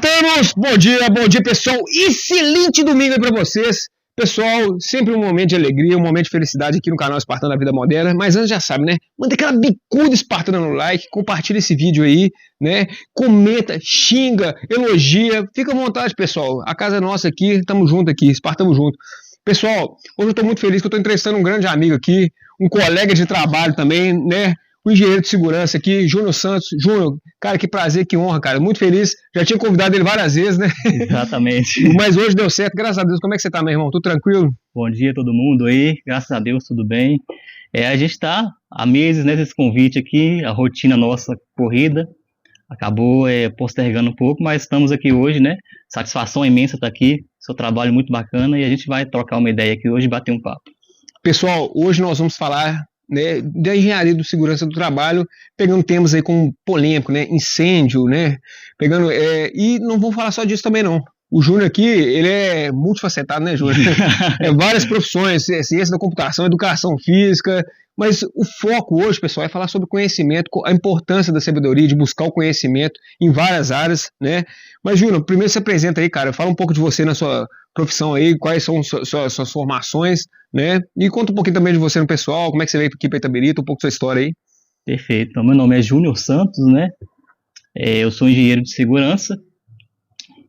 Voltamos! Bom dia pessoal, excelente domingo aí pra vocês. Pessoal, sempre um momento de alegria, um momento de felicidade aqui no canal Espartano da Vida Moderna. Mas antes já sabe, né? Manda aquela bicuda espartana no like, compartilha esse vídeo aí, né? Comenta, xinga, elogia, fica à vontade, pessoal. A casa é nossa aqui, tamo junto aqui, Espartamo junto. Pessoal, hoje eu tô muito feliz que eu tô entrevistando um grande amigo aqui, um colega de trabalho também, né? O engenheiro de segurança aqui, Júnior Santos. Júnior, cara, que prazer, que honra, cara. Muito feliz. Já tinha convidado ele várias vezes, né? Exatamente. Mas hoje deu certo, graças a Deus. Como é que você tá, meu irmão? Tudo tranquilo? Bom dia a todo mundo aí, graças a Deus, tudo bem. A gente está há meses nesse convite aqui, a rotina nossa corrida acabou postergando um pouco, mas estamos aqui hoje, né? Satisfação imensa estar aqui, seu trabalho muito bacana e a gente vai trocar uma ideia aqui hoje e bater um papo. Pessoal, hoje nós vamos falar, né, da engenharia de segurança do trabalho, pegando temas aí como polêmico, né, incêndio, né, pegando, e não vamos falar só disso também não. O Júnior aqui, ele é multifacetado, né, Júnior? Várias profissões, ciência da computação, educação física, mas o foco hoje, pessoal, é falar sobre conhecimento, a importância da sabedoria, de buscar o conhecimento em várias áreas, né? Mas, Júnior, primeiro se apresenta aí, cara, fala um pouco de você na sua profissão aí, quais são suas formações, né? E conta um pouquinho também de você no pessoal, como é que você veio aqui para Itabirito, um pouco da sua história aí. Perfeito, então, meu nome é Júnior Santos, né? Eu sou engenheiro de segurança,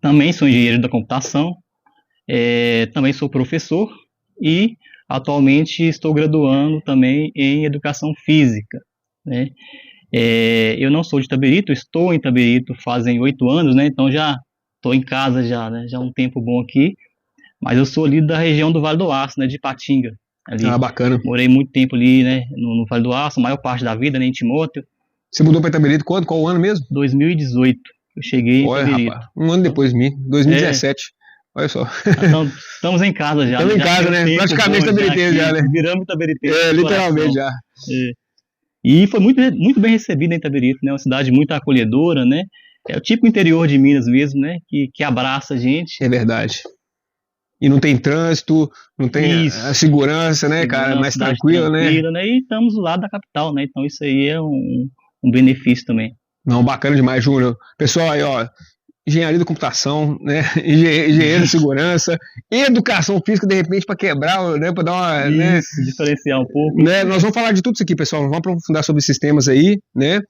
também sou engenheiro da computação, também sou professor e atualmente estou graduando também em educação física, né? Eu não sou de Itabirito, estou em Itabirito fazem 8 anos, né? Então já estou em casa já, né? Já há um tempo bom aqui, mas eu sou ali da região do Vale do Aço, né? De Patinga. Ali. Ah, bacana. Morei muito tempo ali, né? No Vale do Aço, a maior parte da vida, né? Em Timóteo. Você mudou para Itabirito quando? Qual ano mesmo? 2018. Eu cheguei em Itabirito. Rapaz, um ano depois de mim, 2017. Olha só. Então, estamos em casa já. Estamos em casa, né? Praticamente itabiriteiro já, né? Viramos itabiriteiro. Literalmente já. E foi muito bem recebido em Itabirito, né? Uma cidade muito acolhedora, né? É o tipo interior de Minas mesmo, né? Que abraça a gente. É verdade. E não tem trânsito, não tem a segurança, né, cara? Mais tranquila, né? E estamos do lado da capital, né? Então isso aí é um benefício também. Não, bacana demais, Júnior. Pessoal aí, ó, engenharia da computação, né? Engenheiro de segurança, educação física, de repente, para quebrar, né? Para dar uma. Isso, né? Diferenciar um pouco. Né? Nós vamos falar de tudo isso aqui, pessoal. Vamos aprofundar sobre esses temas aí, né?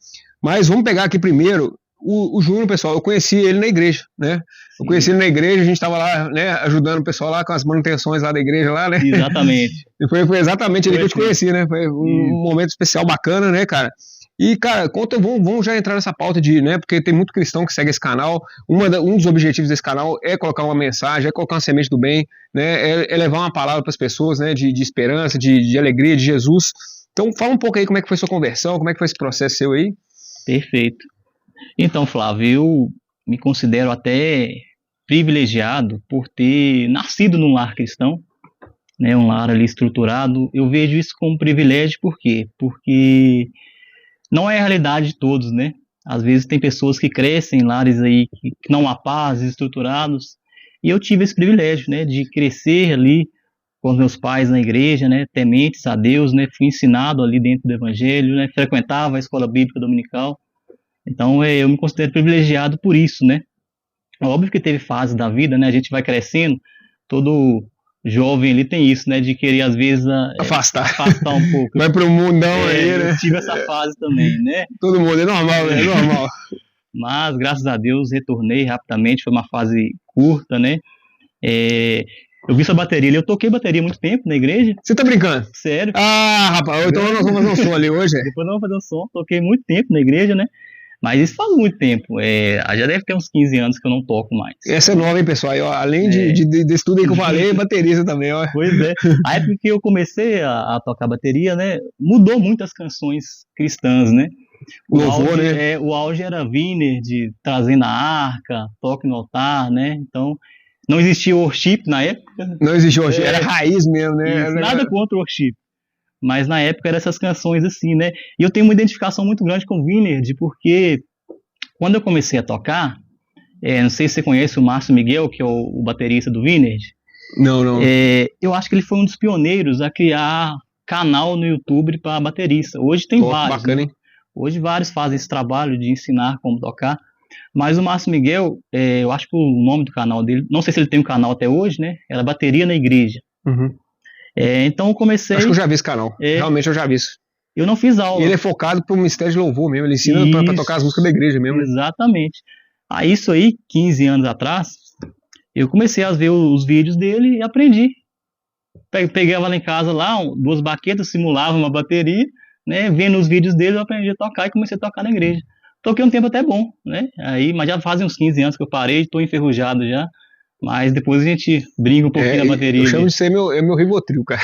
Mas vamos pegar aqui primeiro. O Júnior, pessoal, eu conheci ele na igreja, né? Eu conheci ele na igreja, a gente estava lá, né, ajudando o pessoal lá com as manutenções lá da igreja lá, né? Exatamente. E foi exatamente ali que eu te conheci, né? Foi um momento especial bacana, né, cara? E, cara, vamos já entrar nessa pauta de, né, porque tem muito cristão que segue esse canal, um dos objetivos desse canal é colocar uma mensagem, é colocar uma semente do bem, né, é levar uma palavra para as pessoas, né, de esperança, de alegria, de Jesus. Então, fala um pouco aí como é que foi sua conversão, como é que foi esse processo seu aí. Perfeito. Então, Flávio, eu me considero até privilegiado por ter nascido num lar cristão, né, um lar ali estruturado. Eu vejo isso como privilégio, por quê? Porque não é a realidade de todos, né? Às vezes tem pessoas que crescem em lares aí que não há paz, estruturados, e eu tive esse privilégio, né, de crescer ali com os meus pais na igreja, né, tementes a Deus, né, fui ensinado ali dentro do evangelho, né, frequentava a escola bíblica dominical. Então eu me considero privilegiado por isso, né? Óbvio que teve fases da vida, né? A gente vai crescendo, todo jovem ali tem isso, né? De querer às vezes afastar um pouco. Vai pro mundão aí, né? Eu tive essa fase também, né? Todo mundo, é normal, né? É normal. Mas graças a Deus retornei rapidamente, foi uma fase curta, né? Eu vi sua bateria ali, eu toquei bateria há muito tempo na igreja. Você tá brincando? Sério. Ah, rapaz, então nós vamos fazer um som ali hoje. Depois nós vamos fazer um som, toquei muito tempo na igreja, né? Mas isso faz muito tempo, já deve ter uns 15 anos que eu não toco mais. Essa é nova, hein, pessoal? Ó, além desse tudo aí que eu falei, baterista também, ó. Pois é. A época que eu comecei a tocar bateria, né, mudou muito as canções cristãs, né? Louvor, né? O auge era Wiener, de Trazendo a Arca, Toque no Altar, né? Então, não existia worship na época. Não existia worship, era raiz mesmo, né? Nada contra o worship. Mas na época eram essas canções assim, né? E eu tenho uma identificação muito grande com o Wiener, porque quando eu comecei a tocar, não sei se você conhece o Márcio Miguel, que é o baterista do Wiener. Não. Eu acho que ele foi um dos pioneiros a criar canal no YouTube para baterista. Hoje tem vários. Bacana, né? Hein? Hoje vários fazem esse trabalho de ensinar como tocar. Mas o Márcio Miguel, eu acho que o nome do canal dele, não sei se ele tem um canal até hoje, né? Era Bateria na Igreja. Uhum. Então eu comecei. Acho que eu já vi esse canal. Realmente eu já vi isso. Eu não fiz aula. E ele é focado pro mistério de louvor mesmo. Ele ensina pra tocar as músicas da igreja mesmo. Exatamente. Aí isso aí, 15 anos atrás, eu comecei a ver os vídeos dele e aprendi. Pegava lá em casa, lá, 2 baquetas, simulava uma bateria, né? Vendo os vídeos dele, eu aprendi a tocar e comecei a tocar na igreja. Toquei um tempo até bom, né? Mas já fazem uns 15 anos que eu parei, estou enferrujado já. Mas depois a gente brinca um pouquinho na bateria. Eu chamo de ser meu Rivotril, cara.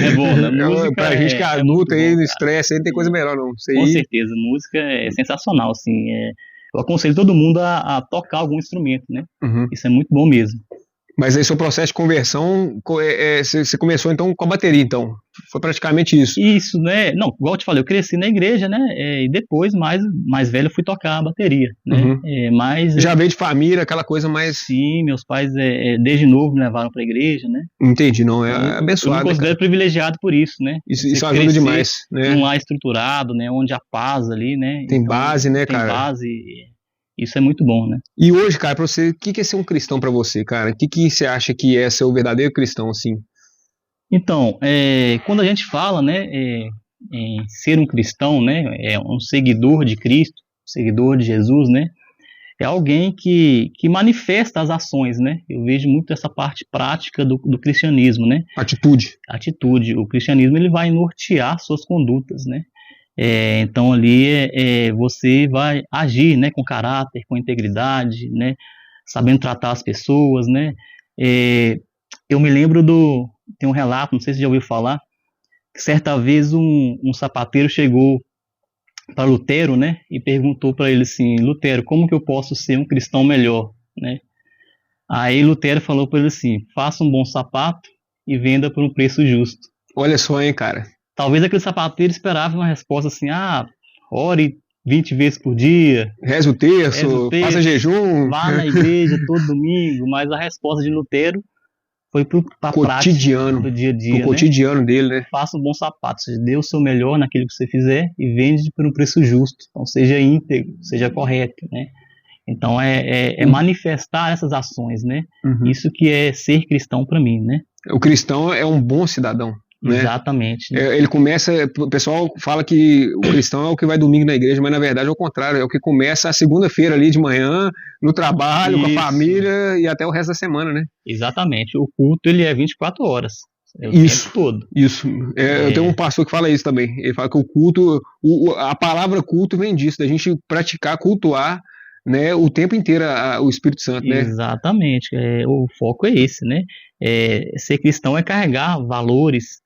É bom, né? Música pra gente que é adulta aí, no estresse, aí não tem coisa melhor não. Com certeza, música é sensacional, assim. Eu aconselho todo mundo a tocar algum instrumento, né? Uhum. Isso é muito bom mesmo. Mas aí seu processo de conversão, você começou então com a bateria, então? Foi praticamente isso? Isso, né? Não, igual eu te falei, eu cresci na igreja, né? E depois, mais velho, eu fui tocar a bateria, né? Uhum. Já veio de família, aquela coisa mais... Sim, meus pais desde novo me levaram pra igreja, né? Entendi, não, é abençoado. Eu me considero privilegiado por isso, né? Isso ajuda demais, né? Um lar estruturado, né? Onde a paz ali, né? Tem então, base, né, cara? Tem base... Isso é muito bom, né? E hoje, cara, pra você, o que é ser um cristão pra você, cara? O que você acha que é ser o verdadeiro cristão, assim? Então, quando a gente fala, né, em ser um cristão, né, é um seguidor de Cristo, seguidor de Jesus, né, é alguém que manifesta as ações, né? Eu vejo muito essa parte prática do cristianismo, né? Atitude. O cristianismo, ele vai nortear suas condutas, né? Então ali você vai agir, né, com caráter, com integridade, né, sabendo tratar as pessoas, né. Eu me lembro tem um relato, não sei se você já ouviu falar, que certa vez um sapateiro chegou para Lutero, né, e perguntou para ele assim: Lutero, como que eu posso ser um cristão melhor, né? Aí Lutero falou para ele assim: faça um bom sapato e venda por um preço justo. Olha só, hein, cara. Talvez aquele sapateiro esperava uma resposta assim: ore 20 vezes por dia. Reze o terço, faça jejum. Vá na igreja todo domingo. Mas a resposta de Lutero foi para a prática do dia a dia. Pro cotidiano dele, né? Faça um bom sapato, seja, dê o seu melhor naquilo que você fizer e vende por um preço justo. Então seja íntegro, seja correto, né? Então é manifestar essas ações, né? Uhum. Isso que é ser cristão para mim, né? O cristão é um bom cidadão. Né? Exatamente. Né? Ele começa, o pessoal fala que o cristão é o que vai domingo na igreja, mas na verdade é o contrário, é o que começa a segunda-feira ali de manhã, no trabalho, com a família e até o resto da semana, né? Exatamente. O culto, ele é 24 horas. É o tempo todo. Isso. Eu tenho um pastor que fala isso também. Ele fala que o culto, a palavra culto vem disso, da gente praticar, cultuar, né, o tempo inteiro o Espírito Santo, né? Exatamente. O foco é esse, né? Ser cristão é carregar valores,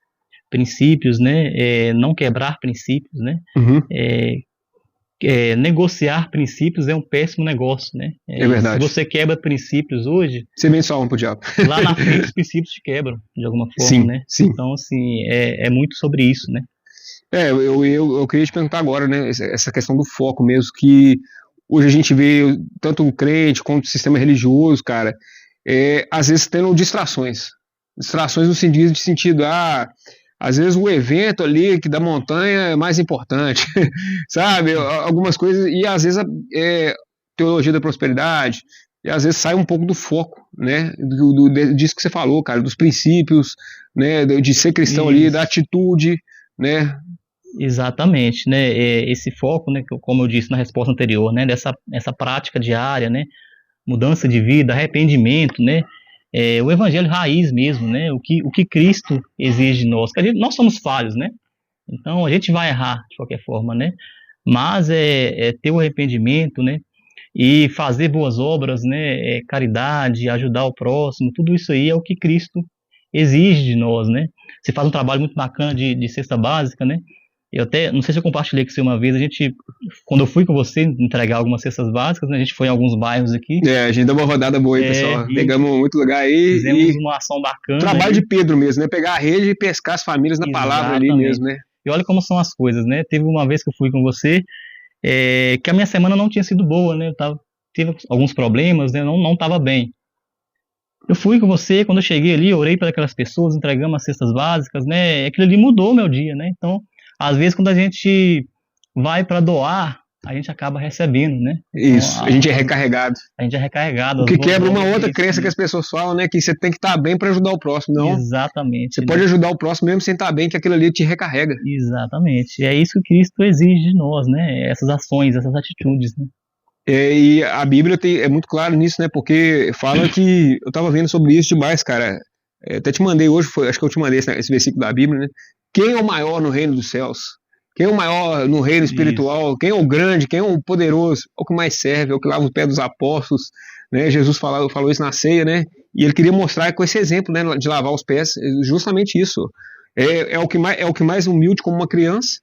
princípios, né? Não quebrar princípios, né? Uhum. Negociar princípios é um péssimo negócio, né? É verdade. Se você quebra princípios hoje, você vem só um pro diabo. Lá na frente os princípios te quebram de alguma forma, sim, né? Sim. Então, assim, é muito sobre isso, né? Eu queria te perguntar agora, né? Essa questão do foco mesmo, que hoje a gente vê tanto o crente quanto o sistema religioso, cara, às vezes tendo distrações no sentido, às vezes o evento ali que da montanha é mais importante, sabe? Algumas coisas, e às vezes teologia da prosperidade, e às vezes sai um pouco do foco, né? Disso que você falou, cara, dos princípios, né? De ser cristão ali, da atitude, né? Exatamente, né? Esse foco, né? Como eu disse na resposta anterior, né? Essa prática diária, né? Mudança de vida, arrependimento, né? O evangelho raiz mesmo, né? O que Cristo exige de nós. Nós somos falhos, né? Então a gente vai errar de qualquer forma, né? Mas ter o arrependimento, né? E fazer boas obras, né? Caridade, ajudar o próximo, tudo isso aí é o que Cristo exige de nós, né? Você faz um trabalho muito bacana de cesta básica, né? Eu até, não sei se eu compartilhei com você uma vez, quando eu fui com você entregar algumas cestas básicas, né, a gente foi em alguns bairros aqui. A gente deu uma rodada boa aí, pessoal. Pegamos muito lugar aí. Fizemos uma ação bacana. Trabalho de Pedro mesmo, né? Pegar a rede e pescar as famílias na palavra ali mesmo, né? E olha como são as coisas, né? Teve uma vez que eu fui com você, que a minha semana não tinha sido boa, né? Tive alguns problemas, né? Não estava bem. Eu fui com você, quando eu cheguei ali, eu orei para aquelas pessoas, entregamos as cestas básicas, né? Aquilo ali mudou o meu dia, né? Então, às vezes, quando a gente vai para doar, a gente acaba recebendo, né? Isso, Então, a gente é recarregado. A gente é recarregado. O que quebra uma outra crença que as pessoas falam, né? Que você tem que estar bem para ajudar o próximo. Não. Exatamente. Você pode ajudar o próximo mesmo sem estar bem, que aquilo ali te recarrega. Exatamente. E é isso que Cristo exige de nós, né? Essas ações, essas atitudes, né? E a Bíblia é muito clara nisso, né? Porque fala que eu estava vendo sobre isso demais, cara. Até te mandei hoje, acho que eu te mandei esse versículo da Bíblia, né? Quem é o maior no reino dos céus? Quem é o maior no reino espiritual? Isso. Quem é o grande? Quem é o poderoso? É o que mais serve, é o que lava os pés dos apóstolos, né? Jesus falou isso na ceia, né? E ele queria mostrar com esse exemplo, né, de lavar os pés, justamente isso. É o que mais humilde como uma criança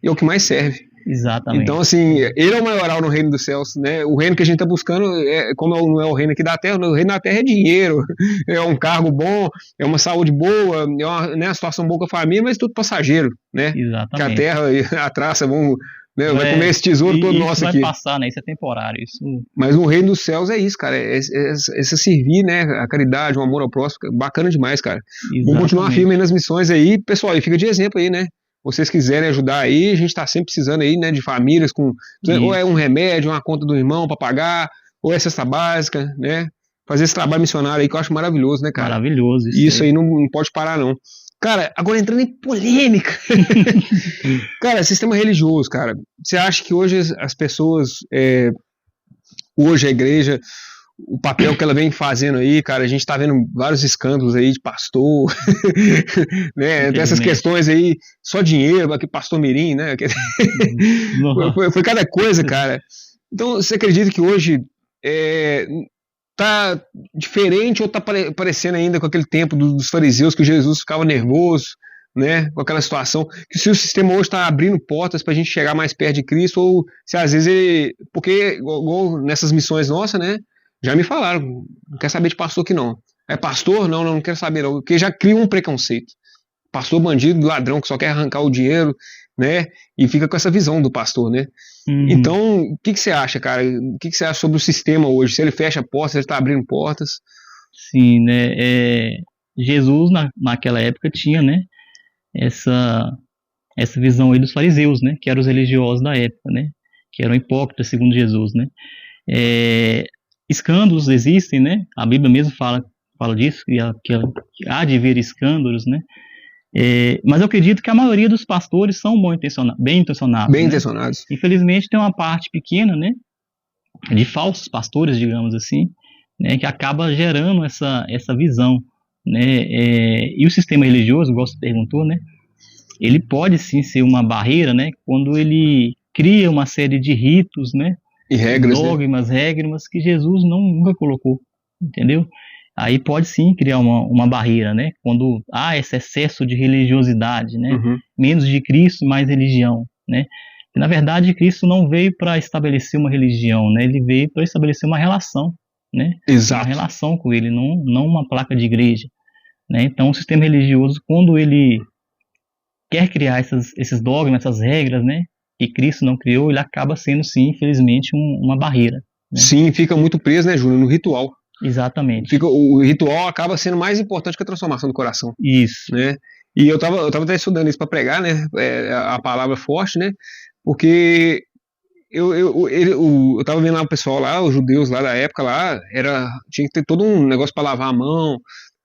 e é o que mais serve. Exatamente. Então, assim, ele é o maioral no reino dos céus, né? O reino que a gente está buscando, como não é o reino aqui da terra, o reino da terra é dinheiro, é um cargo bom, é uma saúde boa, é uma situação boa com a família, mas tudo passageiro, né? Exatamente. Que a terra e a traça vão, né, vai comer esse tesouro todo nosso aqui. Isso vai passar, né? Isso é temporário. Isso... Mas o reino dos céus é isso, cara, é servir, né? A caridade, o amor ao próximo, bacana demais, cara. Exatamente. Vamos continuar firme aí nas missões aí, pessoal, e fica de exemplo aí, né? Vocês quiserem ajudar aí, a gente está sempre precisando aí, né, de famílias com ou é um remédio, uma conta do irmão para pagar, ou é cesta básica, né? Fazer esse trabalho missionário aí que eu acho maravilhoso, né, cara? Maravilhoso. Isso aí não pode parar, não. Cara, agora entrando em polêmica. Cara, sistema religioso, cara. Você acha que hoje as pessoas, hoje a igreja, o papel que ela vem fazendo aí, cara, a gente tá vendo vários escândalos aí de pastor, né, dessas questões aí, só dinheiro, aqui pastor mirim, né, foi cada coisa, cara. Então, você acredita que hoje tá diferente ou tá parecendo ainda com aquele tempo dos fariseus, que Jesus ficava nervoso, né, com aquela situação, que se o sistema hoje está abrindo portas para a gente chegar mais perto de Cristo, ou se às vezes porque igual nessas missões nossas, né, já me falaram, não quer saber de pastor aqui não. É pastor? Não quero saber não, porque já cria um preconceito. Pastor bandido, ladrão, que só quer arrancar o dinheiro, né? E fica com essa visão do pastor, né? Então, o que você acha, cara? O que você acha sobre o sistema hoje? Se ele fecha portas, se ele está abrindo portas? Sim, né? Jesus, naquela época, tinha, né? Essa visão aí dos fariseus, né? Que eram os religiosos da época, né? Que eram hipócritas, segundo Jesus, né? Escândalos existem, né? A Bíblia mesmo fala disso, que há de haver escândalos, né? Mas eu acredito que a maioria dos pastores são bem intencionados. Bem intencionados. Né? Infelizmente tem uma parte pequena, né? De falsos pastores, digamos assim, né? Que acaba gerando essa visão, né? E o sistema religioso, igual você perguntou, né? Ele pode sim ser uma barreira, né? Quando ele cria uma série de ritos, né? E regras, dogmas, né? Regras que Jesus nunca colocou, entendeu? Aí pode sim criar uma barreira, né? Quando há esse excesso de religiosidade, né? Menos de Cristo, mais religião, né? E, na verdade, Cristo não veio para estabelecer uma religião, né? Ele veio para estabelecer uma relação, né? Exato. Uma relação com ele, não uma placa de igreja, né? Então, o sistema religioso, quando ele quer criar esses dogmas, essas regras, né? Que Cristo não criou, ele acaba sendo, sim, infelizmente, uma barreira. Né? Sim, fica muito preso, né, Júnior, no ritual. Exatamente. O ritual acaba sendo mais importante que a transformação do coração. Isso. Né? E eu tava até estudando isso para pregar, né, a palavra forte, né, porque eu tava vendo lá o pessoal lá, os judeus lá da época lá, tinha que ter todo um negócio para lavar a mão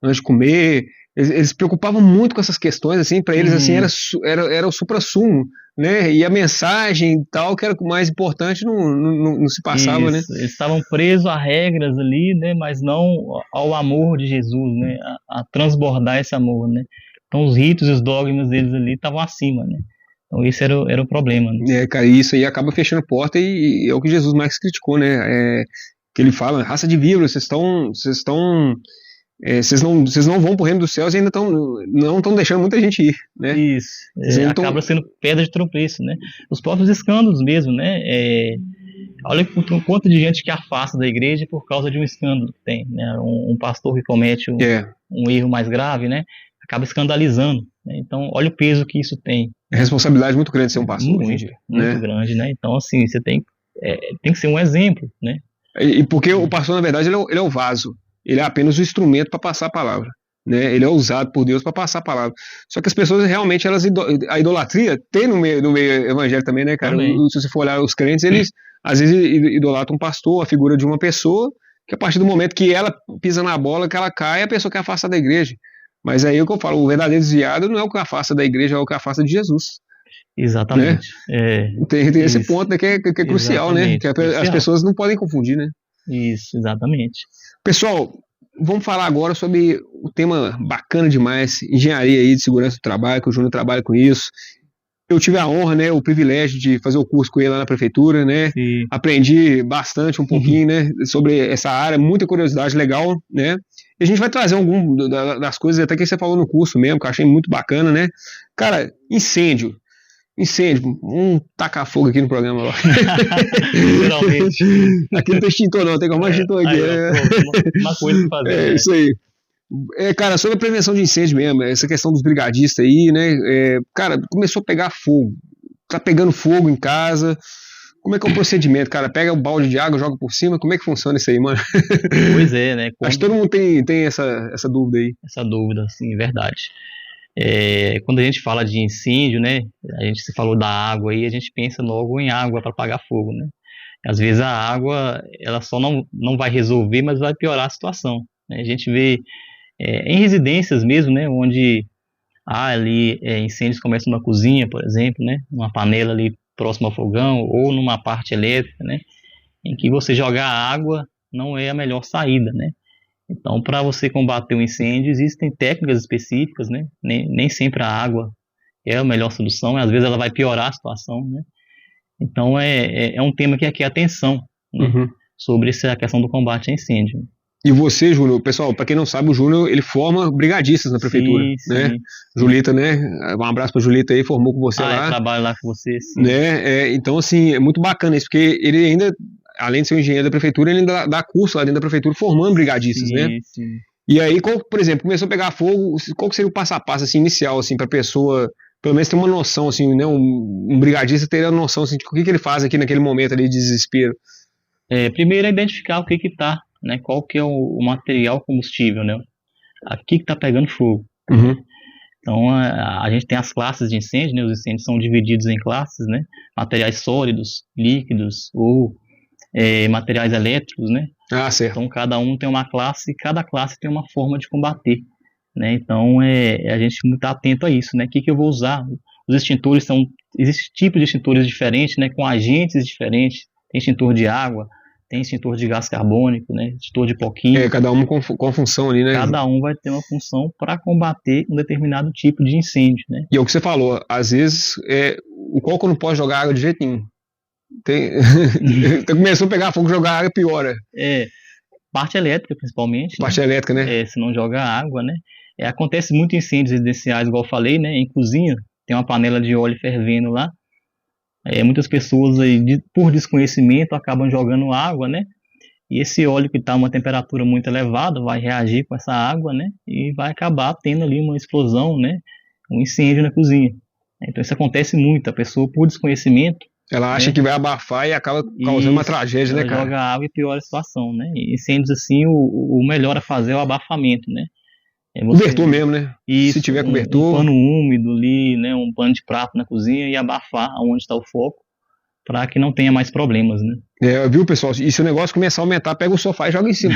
antes de comer. Eles se preocupavam muito com essas questões, assim, para eles assim era o suprassumo, né? E a mensagem e tal, que era o mais importante, não se passava, né? Eles estavam presos a regras ali, né? Mas não ao amor de Jesus, né? A transbordar esse amor, né? Então os ritos e os dogmas deles ali estavam acima, né? Então esse era o problema. Né? Cara, isso aí acaba fechando porta e é o que Jesus mais criticou, né? Que ele fala, raça de víboras, vocês não vão pro reino dos céus e ainda não estão deixando muita gente ir, né? Isso, acaba sendo pedra de tropeço, né? Os próprios escândalos mesmo, né? Olha o quanto de gente que afasta da igreja por causa de um escândalo que tem, né? Um pastor que comete um erro mais grave, né? Acaba escandalizando, né? Então, olha o peso que isso tem. É responsabilidade muito grande ser um pastor, muito grande, né? Então, assim, você tem que ser um exemplo, né? E porque o pastor, na verdade, ele é o vaso. Ele é apenas o instrumento para passar a palavra. né? Ele é usado por Deus para passar a palavra. Só que as pessoas realmente, a idolatria tem no meio evangélico também, né, cara? Também. Se você for olhar os crentes, eles às vezes idolatram um pastor, a figura de uma pessoa, que a partir do momento que ela pisa na bola, que ela cai, a pessoa quer afastar da igreja. Mas aí é o que eu falo, o verdadeiro desviado não é o que afasta da igreja, é o que afasta de Jesus. Exatamente. Né? Tem esse ponto, né, que é crucial, né? Que as pessoas não podem confundir, né? Isso, exatamente. Pessoal, vamos falar agora sobre o tema bacana demais, engenharia aí de segurança do trabalho, que o Júnior trabalha com isso. Eu tive a honra, né, o privilégio de fazer o curso com ele lá na prefeitura, né? Sim. Aprendi bastante, um pouquinho, né, sobre essa área, muita curiosidade legal, né? E a gente vai trazer algum das coisas até que você falou no curso mesmo, que eu achei muito bacana, né? Cara, incêndio, vamos tacar fogo aqui no programa lá. Geralmente. Aqui não tem extintor não, tem como extintor aqui. Uma coisa pra fazer. Isso aí. Cara, sobre a prevenção de incêndio mesmo, essa questão dos brigadistas aí, né? Cara, começou a pegar fogo. Tá pegando fogo em casa. Como é que é o procedimento, cara? Pega o balde de água, joga por cima. Como é que funciona isso aí, mano? Pois é, né? Acho que todo mundo tem essa dúvida aí. Essa dúvida, sim, verdade. Quando a gente fala de incêndio, né? A gente se falou da água aí, a gente pensa logo em água para apagar fogo, né? Às vezes a água, ela só não vai resolver, mas vai piorar a situação, né? A gente vê em residências mesmo, né? Onde há ali incêndios começam na cozinha, por exemplo, né? Numa panela ali próximo ao fogão ou numa parte elétrica, né? Em que você jogar água não é a melhor saída, né? Então, para você combater um incêndio, existem técnicas específicas, né? Nem sempre a água é a melhor solução, às vezes ela vai piorar a situação, né? Então, é um tema que aqui é atenção, né? Sobre essa questão do combate a incêndio. E você, Júnior, pessoal, para quem não sabe, o Júnior, ele forma brigadistas na prefeitura, sim, né? Sim. Julita, né? Um abraço pra Julita aí, formou com você lá. Eu trabalho lá com você, sim. Né? Então, assim, é muito bacana isso, porque ele ainda, além de ser um engenheiro da prefeitura, ele ainda dá curso lá dentro da prefeitura formando brigadistas, né? Sim. E aí, por exemplo, começou a pegar fogo, qual que seria o passo a passo, assim, inicial, assim, pra pessoa, pelo menos ter uma noção, assim, né? Um brigadista ter a noção, assim, de o que ele faz aqui naquele momento ali de desespero. Primeiro é identificar o que tá, né? Qual que é o material combustível, né? Aqui que tá pegando fogo. Então, a gente tem as classes de incêndio, né? Os incêndios são divididos em classes, né? Materiais sólidos, líquidos ou materiais elétricos, né? Certo. Então, cada um tem uma classe e cada classe tem uma forma de combater, né? Então, a gente está atento a isso, né? O que eu vou usar? Os extintores existem tipos de extintores diferentes, né? Com agentes diferentes. Tem extintor de água, tem extintor de gás carbônico, né? Extintor de pó químico. Cada um com a função ali, né? Cada um vai ter uma função para combater um determinado tipo de incêndio, né? E é o que você falou, às vezes o coco não pode jogar água de jeito nenhum. Começou a pegar fogo, jogar água, piora. Parte elétrica, principalmente. Parte elétrica, né? Se não joga água, né? Acontece muito incêndios residenciais, igual eu falei, né? Em cozinha, tem uma panela de óleo fervendo lá. Muitas pessoas aí, por desconhecimento, acabam jogando água, né? E esse óleo que está a uma temperatura muito elevada vai reagir com essa água, né? E vai acabar tendo ali uma explosão, né? Um incêndio na cozinha. Então isso acontece muito. A pessoa, por desconhecimento, ela acha que vai abafar e acaba causando uma tragédia, né, cara? Joga água e piora a situação, né? E incêndios assim, o melhor a fazer é o abafamento, né? Cobertor mesmo, né? Isso, se tiver cobertor. Um pano úmido ali, né? Um pano de prato na cozinha e abafar onde está o foco, para que não tenha mais problemas, né? Viu, pessoal? E se o negócio começar a aumentar, pega o sofá e joga em cima.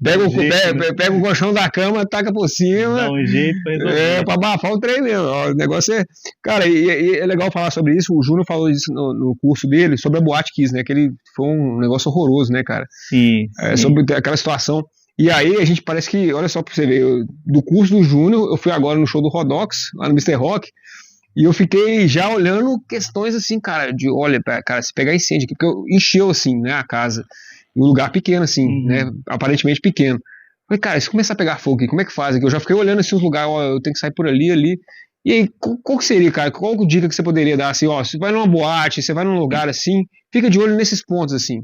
Pega o colchão da cama, taca por cima. Dá um jeito pra resolver. Pra abafar o trem mesmo. O negócio Cara, e é legal falar sobre isso. O Júnior falou isso no curso dele, sobre a Boate Kiss, né? Que ele foi um negócio horroroso, né, cara? Sim. Sobre aquela situação. E aí a gente parece que, olha só pra você ver, do curso do Júnior, eu fui agora no show do Rodox, lá no Mr. Rock, e eu fiquei já olhando questões assim, cara, olha, cara, se pegar incêndio aqui, porque encheu assim, né, a casa, em um lugar pequeno assim, né, aparentemente pequeno. Falei, cara, se começar a pegar fogo aqui, como é que faz aqui? Eu já fiquei olhando assim os lugares, eu tenho que sair por ali. E aí, qual que seria, cara? Qual a dica que você poderia dar assim, você vai numa boate, você vai num lugar assim, fica de olho nesses pontos assim.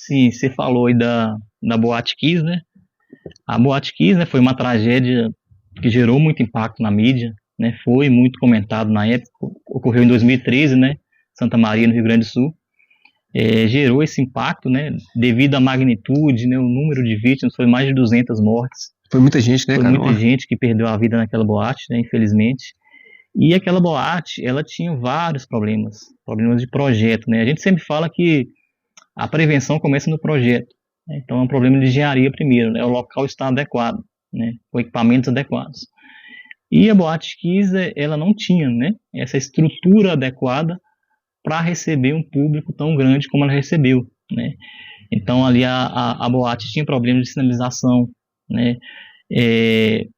Sim, você falou aí da Boate Kiss, né? A Boate Kiss, né, foi uma tragédia que gerou muito impacto na mídia, né? Foi muito comentado na época, ocorreu em 2013, né? Santa Maria, no Rio Grande do Sul. Gerou esse impacto, né? Devido à magnitude, né? O número de vítimas foi mais de 200 mortes. Foi muita gente, né, Foi cara? muita gente que perdeu a vida naquela boate, né, infelizmente. E aquela boate, ela tinha vários problemas de projeto, né? A gente sempre fala que a prevenção começa no projeto, né? Então é um problema de engenharia primeiro, né? O local está adequado, né? Com equipamentos adequados. E a Boate Kiss, ela não tinha, né, essa estrutura adequada para receber um público tão grande como ela recebeu, né? Então ali a boate tinha problemas de sinalização, né?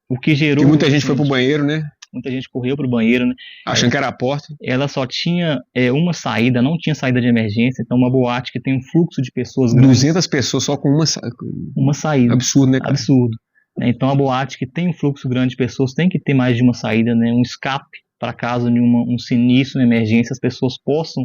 O que gerou... E muita gente foi pro banheiro, né? Muita gente correu pro banheiro, né? Achando que era a porta. Ela só tinha uma saída, não tinha saída de emergência. Então uma boate que tem um fluxo de pessoas grandes, 200 pessoas só com uma saída. Absurdo, né, cara? Absurdo. Então a boate que tem um fluxo grande de pessoas tem que ter mais de uma saída, né? Um escape para caso de um sinistro, uma emergência, as pessoas possam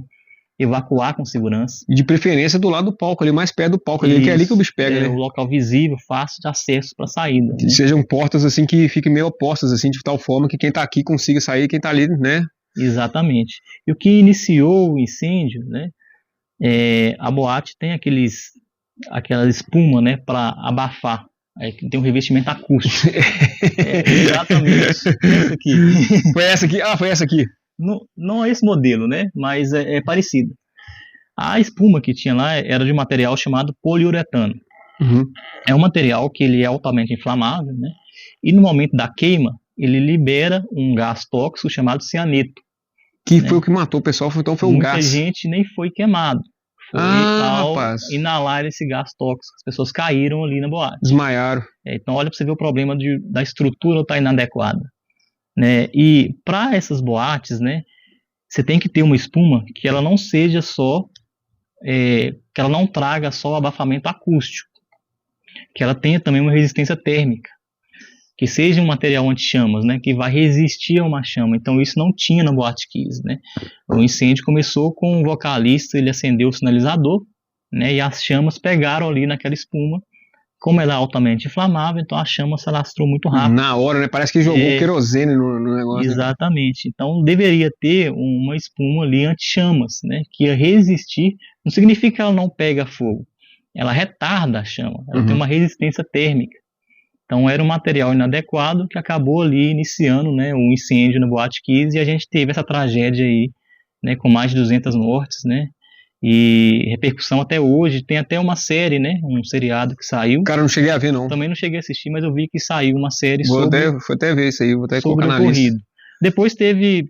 evacuar com segurança. E de preferência do lado do palco, ali mais perto do palco, ali, que é ali que o bicho pega, né? O local visível, fácil de acesso para saída. Que né? sejam portas assim que fiquem meio opostas, assim, de tal forma que quem tá aqui consiga sair, quem tá ali, né? Exatamente. E o que iniciou o incêndio, né? A boate tem aquela espuma, né, para abafar. Aí tem um revestimento acústico. Exatamente. Essa aqui. Foi essa aqui? Ah, foi essa aqui. Não é esse modelo, né? Mas é parecido. A espuma que tinha lá era de um material chamado poliuretano. Uhum. É um material que ele é altamente inflamável, né? E no momento da queima, ele libera um gás tóxico chamado cianeto. Que foi o que matou o pessoal, então foi o gás. Muita gente nem foi queimado. Foi ao inalar esse gás tóxico. As pessoas caíram ali na boate. Desmaiaram. Então olha para você ver o problema da estrutura estar inadequada. Né? E para essas boates, né, você tem que ter uma espuma que ela não seja só, que ela não traga só abafamento acústico, que ela tenha também uma resistência térmica, que seja um material anti-chamas, né, que vai resistir a uma chama. Então isso não tinha na Boate Kiss, né? O incêndio começou com o vocalista, ele acendeu o sinalizador, né, e as chamas pegaram ali naquela espuma. Como ela é altamente inflamável, então a chama se alastrou muito rápido. Na hora, né? Parece que jogou querosene no negócio. Exatamente. Né? Então deveria ter uma espuma ali anti-chamas, né? Que ia resistir. Não significa que ela não pega fogo. Ela retarda a chama. Ela tem uma resistência térmica. Então era um material inadequado que acabou ali iniciando, né, um incêndio no Boate Kiss, e a gente teve essa tragédia aí, né? Com mais de 200 mortes, né? E repercussão até hoje, tem até uma série, né, um seriado que saiu. Cara, não cheguei a ver, não. Também não cheguei a assistir, mas eu vi que saiu uma série vou até ver isso aí, vou até colocar na lista. Depois teve,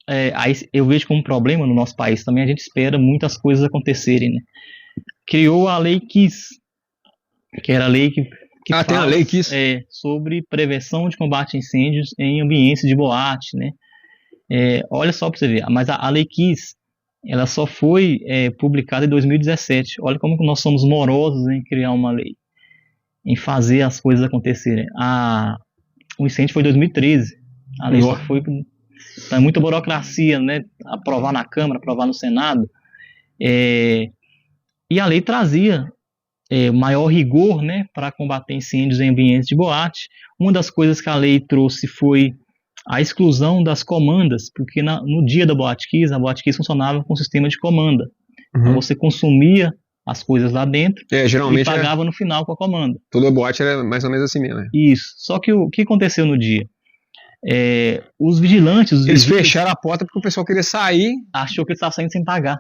aí eu vejo como problema no nosso país também, a gente espera muitas coisas acontecerem, né. Criou a Lei Kiss, que era a lei que fala, tem a Lei Kiss? Sobre prevenção de combate a incêndios em ambientes de boate, né. Olha só para você ver, mas a Lei Kiss, ela só foi publicada em 2017. Olha como nós somos morosos em criar uma lei, em fazer as coisas acontecerem. O incêndio foi em 2013. A lei só foi... Então é muita burocracia, né? Aprovar na Câmara, aprovar no Senado. E a lei trazia maior rigor, né, para combater incêndios em ambientes de boate. Uma das coisas que a lei trouxe foi a exclusão das comandas, porque no dia da Boate Kiss, a Boate Kiss funcionava com um sistema de comanda. Então você consumia as coisas lá dentro geralmente e pagava no final com a comanda. Toda boate era mais ou menos assim mesmo. Isso. Só que o que aconteceu no dia? Os vigilantes... Eles fecharam a porta porque o pessoal queria sair. Achou que ele estava saindo sem pagar.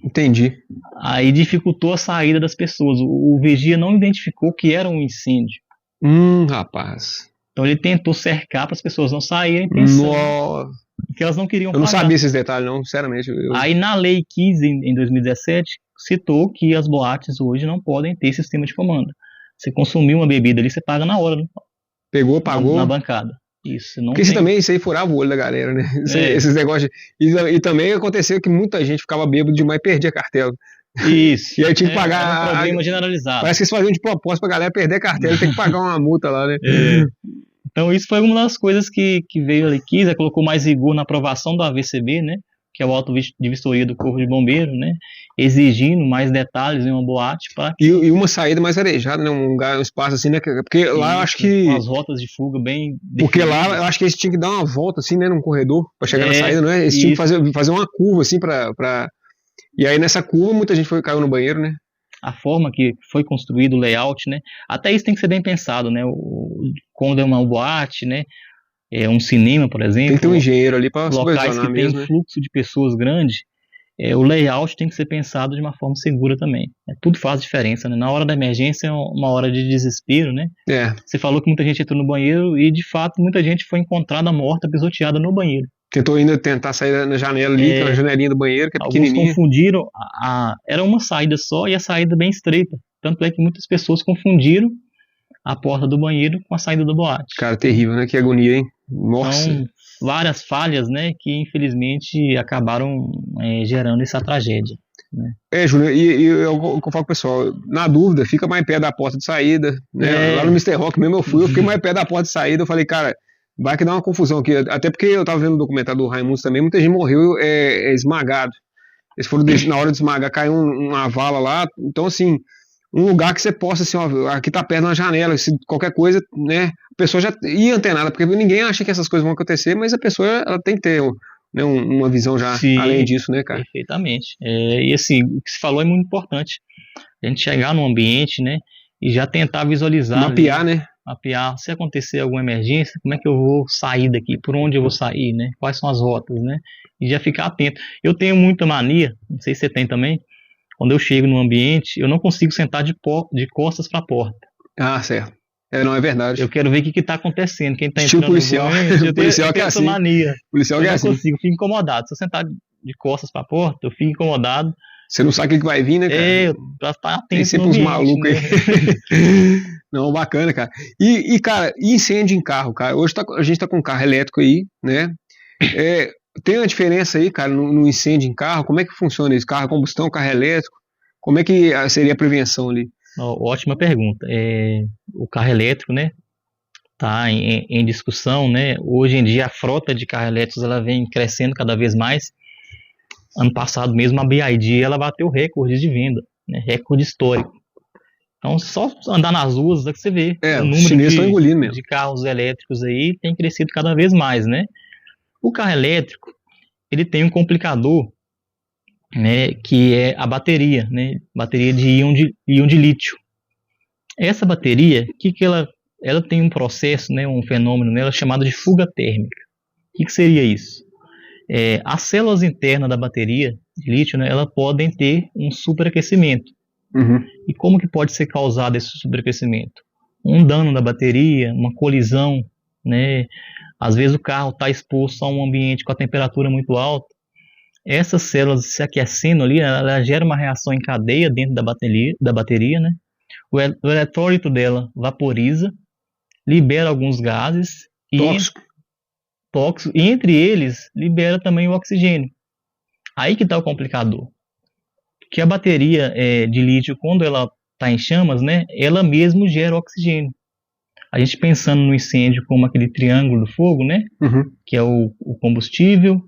Entendi. Aí dificultou a saída das pessoas. O vigia não identificou que era um incêndio. Rapaz... Então ele tentou cercar para as pessoas não saírem pensando que elas não queriam pagar. Eu não sabia esses detalhes, não, sinceramente. Aí na Lei 15, em 2017, citou que as boates hoje não podem ter sistema de comanda. Você consumiu uma bebida ali, você paga na hora. Né? Pegou, pagou. Na bancada. Isso, não porque isso aí furava o olho da galera, né? Esses negócios. E também aconteceu que muita gente ficava bêbado demais e perdia a cartela. Isso. E aí tinha que pagar. É um problema generalizado. Parece que eles faziam de propósito pra galera perder a cartela e ter que pagar uma multa lá, né? Então isso foi uma das coisas que veio a Lei Kiss, colocou mais rigor na aprovação do AVCB, né? Que é o auto de vistoria do Corpo de Bombeiro, né? Exigindo mais detalhes em uma boate. E uma saída mais arejada, né? Um espaço assim, né? Porque lá eu acho que... Com as rotas de fuga bem definidas. Porque lá eu acho que eles tinham que dar uma volta assim, né? Num corredor, pra chegar na saída, não é? Eles tinham que fazer uma curva assim pra... E aí nessa curva muita gente caiu no banheiro, né? a forma que foi construído o layout, né? Até isso tem que ser bem pensado, né? Quando é uma boate, né? Um cinema, por exemplo. Tem que ter um engenheiro ali para locais que mesmo, tem né? fluxo de pessoas grande. O layout tem que ser pensado de uma forma segura também. Tudo faz diferença, né? Na hora da emergência é uma hora de desespero, né? Você falou que muita gente entrou no banheiro e, de fato, muita gente foi encontrada morta, pisoteada no banheiro. Tentou ainda tentar sair na janela ali, na janelinha do banheiro, que é pequenininha. Alguns confundiram, era uma saída só e a saída bem estreita. Tanto é que muitas pessoas confundiram a porta do banheiro com a saída do boate. Cara, terrível, né? Que agonia, hein? Nossa. São várias falhas, né, que infelizmente acabaram gerando essa tragédia. Né? Júnior, e eu falo pro pessoal, na dúvida, fica mais perto da porta de saída, né? Lá no Mr. Rock mesmo eu fiquei mais perto da porta de saída, eu falei, cara, vai que dá uma confusão aqui, até porque eu tava vendo o documentário do Raimundo também, muita gente morreu esmagado. Eles foram, na hora de esmagar, caiu uma vala lá, então assim, um lugar que você possa, assim, ó, aqui tá perto da janela, se qualquer coisa, né, a pessoa já ia antenada, porque ninguém acha que essas coisas vão acontecer, mas a pessoa, ela tem que ter, né, uma visão já, sim, além disso, né, cara? Perfeitamente. E assim, o que você falou é muito importante, a gente chegar no ambiente, né, e já tentar visualizar. Mapear, ali, né? Mapear, se acontecer alguma emergência, como é que eu vou sair daqui, por onde eu vou sair, né, quais são as rotas, né, e já ficar atento. Eu tenho muita mania, não sei se você tem também, quando eu chego no ambiente, eu não consigo sentar de costas para a porta. Ah, certo. Não, é verdade. Eu quero ver o que está acontecendo, quem está entrando policial. Eu policial tenho essa mania. Policial que é assim. Eu não consigo, fico incomodado. Se eu sentar de costas para a porta, eu fico incomodado. Você não sabe o que vai vir, né, cara? Pra estar atento. Tem sempre uns malucos aí. Não, bacana, cara. E, cara, incêndio em carro, cara. Hoje a gente tá com um carro elétrico aí, né? Tem uma diferença aí, cara, no incêndio em carro? Como é que funciona isso? Carro a combustão, carro elétrico? Como é que seria a prevenção ali? Ótima pergunta. O carro elétrico, né, tá em discussão, né? Hoje em dia a frota de carros elétricos ela vem crescendo cada vez mais. Ano passado mesmo a BYD ela bateu recorde de venda, né, recorde histórico. Então só andar nas ruas é que você vê o número de carros elétricos aí tem crescido cada vez mais, né? O carro elétrico ele tem um complicador, né, que é a bateria, né, bateria de íon de lítio. Essa bateria, ela tem um processo, né, um fenômeno nela chamado de fuga térmica. O que seria isso? As células internas da bateria de lítio, né, elas podem ter um superaquecimento. Uhum. E como que pode ser causado esse superaquecimento? Um dano da bateria, uma colisão, né? Às vezes o carro está exposto a um ambiente com a temperatura muito alta. Essas células se aquecendo ali, ela gera uma reação em cadeia dentro da bateria, né? O eletrólito dela vaporiza, libera alguns gases tóxicos, e entre eles libera também o oxigênio. Aí que está o complicador. Que a bateria de lítio, quando ela está em chamas, né, ela mesmo gera oxigênio. A gente pensando no incêndio como aquele triângulo do fogo, né, uhum, que é o combustível,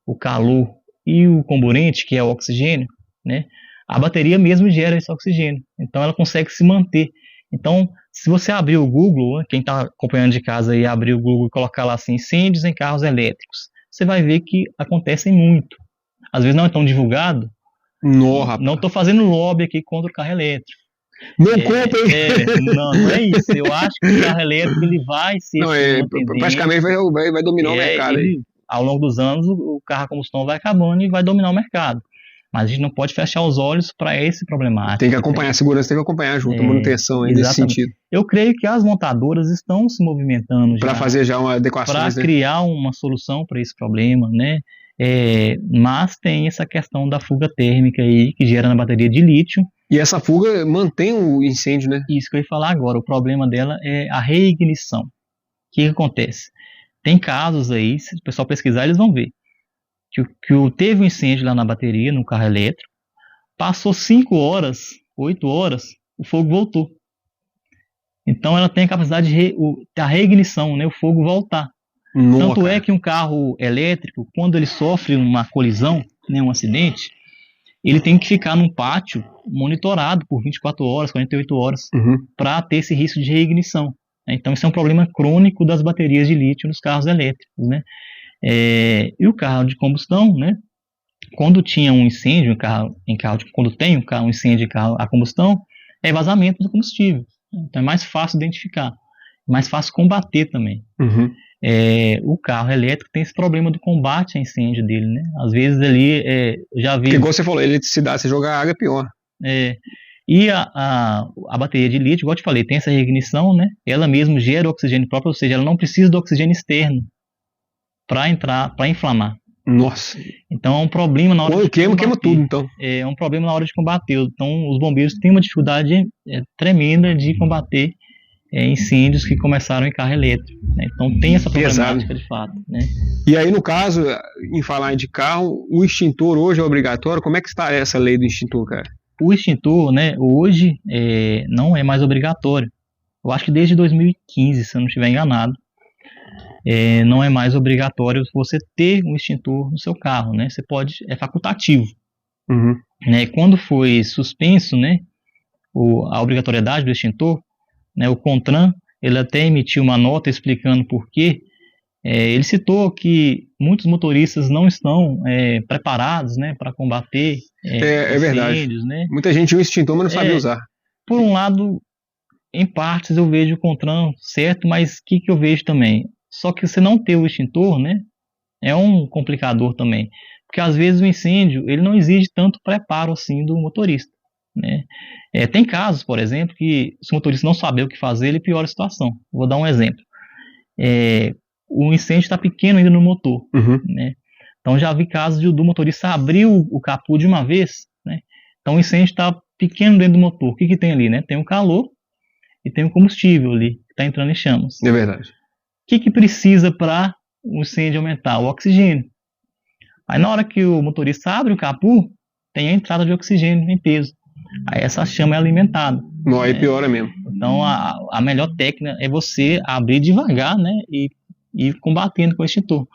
o calor e o comburente, que é o oxigênio, né, a bateria mesmo gera esse oxigênio. Então ela consegue se manter. Então, se você abrir o Google, quem está acompanhando de casa e abrir o Google e colocar lá assim, incêndios em carros elétricos, você vai ver que acontecem muito. Às vezes não é tão divulgado. Não estou fazendo lobby aqui contra o carro elétrico. Não comprem! Não é isso. Eu acho que o carro elétrico ele vai ser. Praticamente vai dominar o mercado. Ao longo dos anos, o carro a combustão vai acabando e vai dominar o mercado. Mas a gente não pode fechar os olhos para esse problemático. Tem que acompanhar, a segurança tem que acompanhar junto, a manutenção aí nesse sentido. Eu creio que as montadoras estão se movimentando para fazer já uma adequação. Para criar uma solução para esse problema, né? Mas tem essa questão da fuga térmica aí que gera na bateria de lítio. E essa fuga mantém o incêndio, né? Isso que eu ia falar agora. O problema dela é a reignição. O que acontece? Tem casos aí, se o pessoal pesquisar, eles vão ver. Que teve um incêndio lá na bateria, no carro elétrico. Passou 5 horas, 8 horas, o fogo voltou. Então ela tem a capacidade da reignição, né? O fogo voltar. Tanto é que um carro elétrico, quando ele sofre uma colisão, né, um acidente, ele tem que ficar num pátio monitorado por 24 horas, 48 horas, para ter esse risco de reignição. Então isso é um problema crônico das baterias de lítio nos carros elétricos, né? E o carro de combustão, né, quando tinha um incêndio quando tem um incêndio em carro a combustão, é vazamento do combustível. Então é mais fácil identificar, mais fácil combater também. Uhum. O carro elétrico tem esse problema do combate a incêndio dele, né? Às vezes ali, já vi... Porque igual você falou, eletricidade, você jogar água é pior. E a bateria de lítio, igual eu te falei, tem essa reignição, né? Ela mesmo gera oxigênio próprio, ou seja, ela não precisa do oxigênio externo para inflamar. Nossa. Então é um problema na hora Quando de queima tudo, então. É um problema na hora de combater. Então os bombeiros têm uma dificuldade tremenda de combater incêndios que começaram em carro elétrico, né? Então tem essa problemática de fato, né? E aí, no caso, em falar de carro, o extintor hoje é obrigatório? Como é que está essa lei do extintor, cara? O extintor, né, hoje não é mais obrigatório. Eu acho que desde 2015, se eu não estiver enganado, não é mais obrigatório você ter um extintor no seu carro, né? Você pode, é facultativo. Uhum. Né? Quando foi suspenso, né, a obrigatoriedade do extintor, né, o CONTRAN, ele até emitiu uma nota explicando por quê. Ele citou que muitos motoristas não estão preparados, né, para combater incêndios, né? Muita gente tinha um extintor, mas não sabia usar. Por um lado, em partes eu vejo o CONTRAN certo, mas o que eu vejo também? Só que você não ter o extintor, né, é um complicador também. Porque às vezes o incêndio ele não exige tanto preparo assim do motorista, né? Tem casos, por exemplo, que se o motorista não saber o que fazer, ele piora a situação. Vou dar um exemplo. O incêndio está pequeno ainda no motor, né? Então já vi casos do motorista abrir o capô de uma vez, né? Então o incêndio está pequeno dentro do motor. O que tem ali, né? Tem o calor e tem o combustível ali que está entrando em chamas. É verdade. O que precisa para o incêndio aumentar? O oxigênio. Aí na hora que o motorista abre o capô, tem a entrada de oxigênio em peso. Aí essa chama é alimentada. Não, aí piora mesmo. Então a melhor técnica é você abrir devagar, né, e ir combatendo com o extintor.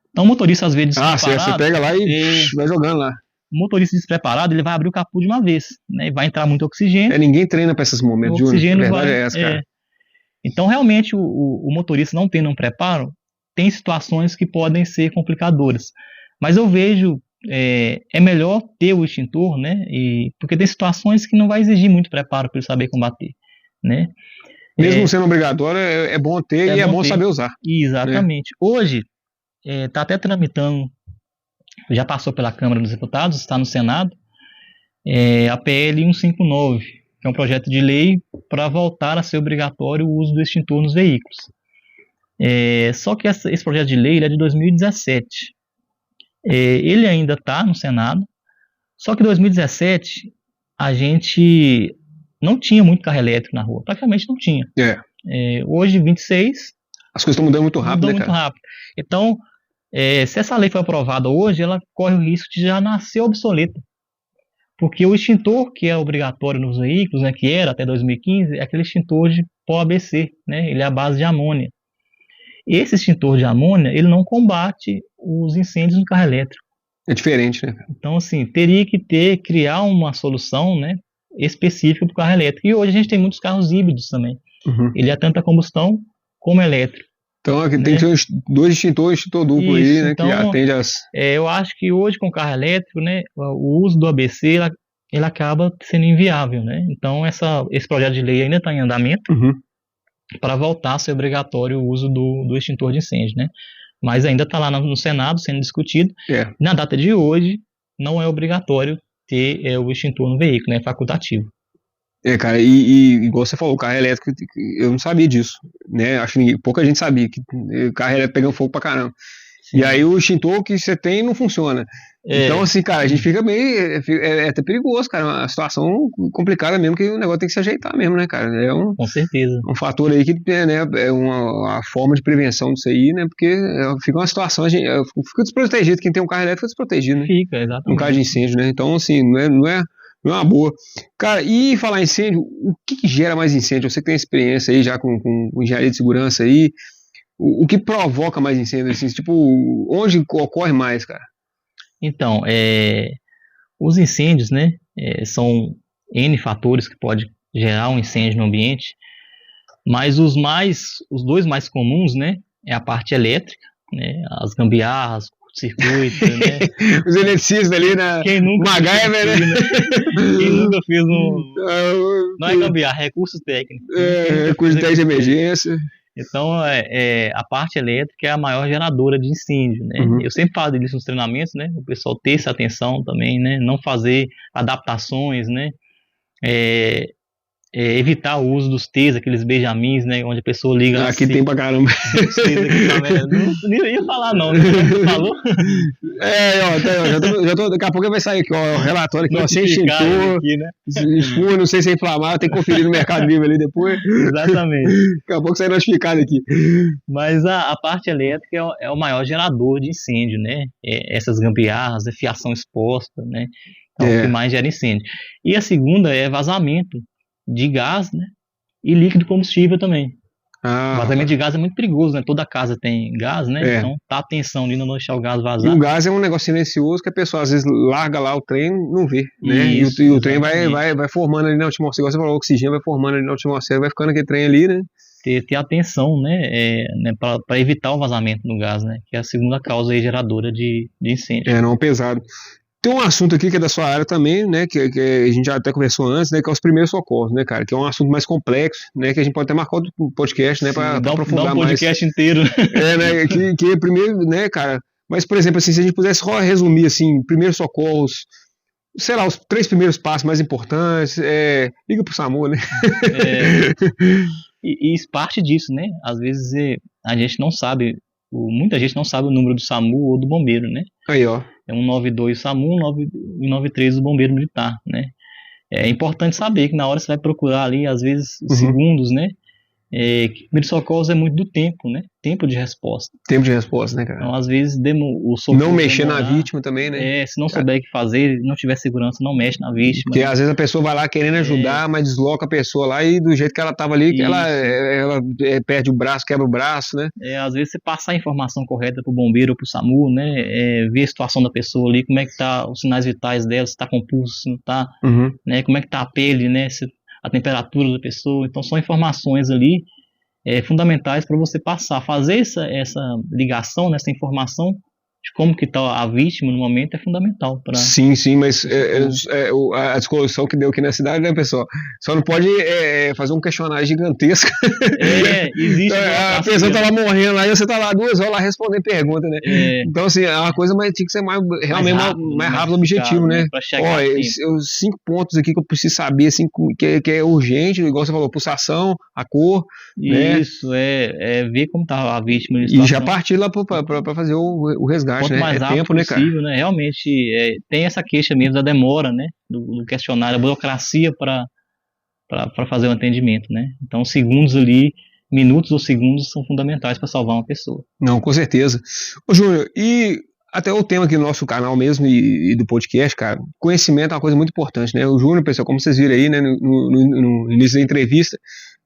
Então o motorista às vezes despreparado... você pega lá e vai jogando lá. O motorista despreparado, ele vai abrir o capô de uma vez, né, vai entrar muito oxigênio. Ninguém treina para esses momentos, o oxigênio a verdade é essa, cara. Então realmente o motorista não tendo um preparo, tem situações que podem ser complicadoras. Mas eu vejo, é melhor ter o extintor, né? Porque tem situações que não vai exigir muito preparo para ele saber combater, né? Mesmo sendo obrigatório, é bom ter e é bom saber usar. Exatamente. Né? Hoje, está até tramitando, já passou pela Câmara dos Deputados, está no Senado, a PL 159, que é um projeto de lei para voltar a ser obrigatório o uso do extintor nos veículos. Só que esse projeto de lei é de 2017. Ele ainda está no Senado, só que em 2017 a gente não tinha muito carro elétrico na rua, praticamente não tinha. Hoje, 26... As coisas estão mudando muito rápido, né, cara? Muito rápido. Então, se essa lei for aprovada hoje, ela corre o risco de já nascer obsoleta. Porque o extintor que é obrigatório nos veículos, né, que era até 2015, é aquele extintor de pó ABC, né? Ele é a base de amônia. Esse extintor de amônia, ele não combate os incêndios no carro elétrico. É diferente, né? Então, assim, teria que criar uma solução, né, específica para o carro elétrico. E hoje a gente tem muitos carros híbridos também. Ele é tanto a combustão como elétrico. Então aqui tem que ser dois extintor duplo aí, né, então, que atende as... eu acho que hoje com o carro elétrico, né, o uso do ABC, ele acaba sendo inviável, né? Então esse projeto de lei ainda está em andamento para voltar a ser obrigatório o uso do extintor de incêndio, né? Mas ainda está lá no Senado sendo discutido. Na data de hoje, não é obrigatório ter o extintor no veículo, né? É facultativo. Cara, e igual você falou, o carro elétrico, eu não sabia disso, né? Acho que pouca gente sabia que o carro elétrico pegando fogo pra caramba. Sim. E aí o extintor que você tem não funciona. Então, assim, cara, a gente fica meio... É até perigoso, cara. Uma situação complicada mesmo, que o negócio tem que se ajeitar mesmo, né, cara? Com certeza. Um fator aí que né, é uma forma de prevenção disso aí, né? Porque fica uma situação... Fica desprotegido. Quem tem um carro elétrico fica desprotegido, né? Fica, exatamente. No caso de incêndio, né? Então, assim, não é uma boa. Cara, e falar em incêndio, o que gera mais incêndio? Você que tem experiência aí já com engenharia de segurança aí, o que provoca mais incêndio? Assim, tipo, onde ocorre mais, cara? Então, os incêndios, né, são N fatores que pode gerar um incêndio no ambiente, mas os dois mais comuns, né, é a parte elétrica, né, as gambiarras, curto-circuito, né? Os eletricistas ali na Quem nunca MacGyver, né? Quem nunca fez não é gambiarra, é recursos técnicos. Recurso de técnica de emergência. Então, a parte elétrica é a maior geradora de incêndio, né? Uhum. Eu sempre falo disso nos treinamentos, né? O pessoal ter essa atenção também, né? Não fazer adaptações, né? Evitar o uso dos T's, aqueles benjamins, né? Onde a pessoa liga... Aqui tem pra caramba. Não ia falar não, né? Você falou? Daqui a pouco vai sair aqui, ó, o relatório aqui, ó, sem extintor, aqui, né? não sei se é inflamável, tem que conferir no Mercado Livre ali depois. Exatamente. Daqui a pouco sai notificado aqui. Mas a parte elétrica é o maior gerador de incêndio, né? Essas gambiarras, fiação exposta, né? Então, o que mais gera incêndio. E a segunda é vazamento de gás, né? E líquido combustível também. Vazamento de gás é muito perigoso, né? Toda casa tem gás, né? Então tá atenção ali, não deixar o gás vazar. E o gás é um negócio silencioso que a pessoa às vezes larga lá o trem e não vê, né? Isso, e o trem vai formando ali na atmosfera, você falou, o oxigênio vai formando ali na atmosfera, vai ficando aquele trem ali, né? Ter atenção, né? Para evitar o vazamento do gás, né? Que é a segunda causa aí geradora de incêndio. Não, pesado. Tem um assunto aqui que é da sua área também, né, que a gente já até conversou antes, né, que é os primeiros socorros, né, cara, que é um assunto mais complexo, né, que a gente pode até marcar outro podcast, né, para aprofundar mais. Dá um podcast inteiro. Né, que primeiro, né, cara, mas, por exemplo, assim, se a gente pudesse só resumir, assim, primeiros socorros, sei lá, os 3 primeiros passos mais importantes, liga pro SAMU, né. E parte disso, né, às vezes a gente não sabe, muita gente não sabe o número do SAMU ou do bombeiro, né. Aí, ó. É 192 SAMU, 193 do bombeiro militar, né? É importante saber que na hora você vai procurar ali, às vezes, segundos, né? Primeiros socorros é muito do tempo, né? Tempo de resposta. Tempo de resposta, né, cara? Então, às vezes, o socorro não mexer na vítima também, né? Se não souber o que fazer, não tiver segurança, não mexe na vítima. Porque às vezes a pessoa vai lá querendo ajudar, mas desloca a pessoa lá e do jeito que ela tava ali, que ela perde o braço, quebra o braço, né? Às vezes você passar a informação correta pro bombeiro ou pro SAMU, né? Ver a situação da pessoa ali, como é que tá os sinais vitais dela, se tá com pulso, se não tá, né? Como é que tá a pele, né? Se a temperatura da pessoa. Então são informações ali fundamentais para você fazer essa ligação, essa informação de como que está a vítima no momento é fundamental. Sim, mas a discussão que deu aqui na cidade, né, pessoal? Só não pode fazer um questionário gigantesco. Existe. A pessoa tá lá morrendo lá e você tá lá 2 horas lá respondendo pergunta, né? Então, assim, é uma coisa, mas tinha que ser realmente mais rápido, objetivo, né? Os 5 pontos aqui que eu preciso saber, assim, que é urgente, igual você falou, pulsação, a cor. Isso, ver como tá a vítima. E já partir lá para fazer o resgate. Quanto mais rápido tempo, possível, né? Realmente tem essa queixa mesmo da demora, né? Do questionário, a burocracia para fazer o atendimento, né? Então, segundos ali, minutos ou segundos são fundamentais para salvar uma pessoa. Não, com certeza. Ô, Júnior, e até o tema aqui do nosso canal mesmo e do podcast, cara, conhecimento é uma coisa muito importante, né? O Júnior, pessoal, como vocês viram aí, né, no início da entrevista,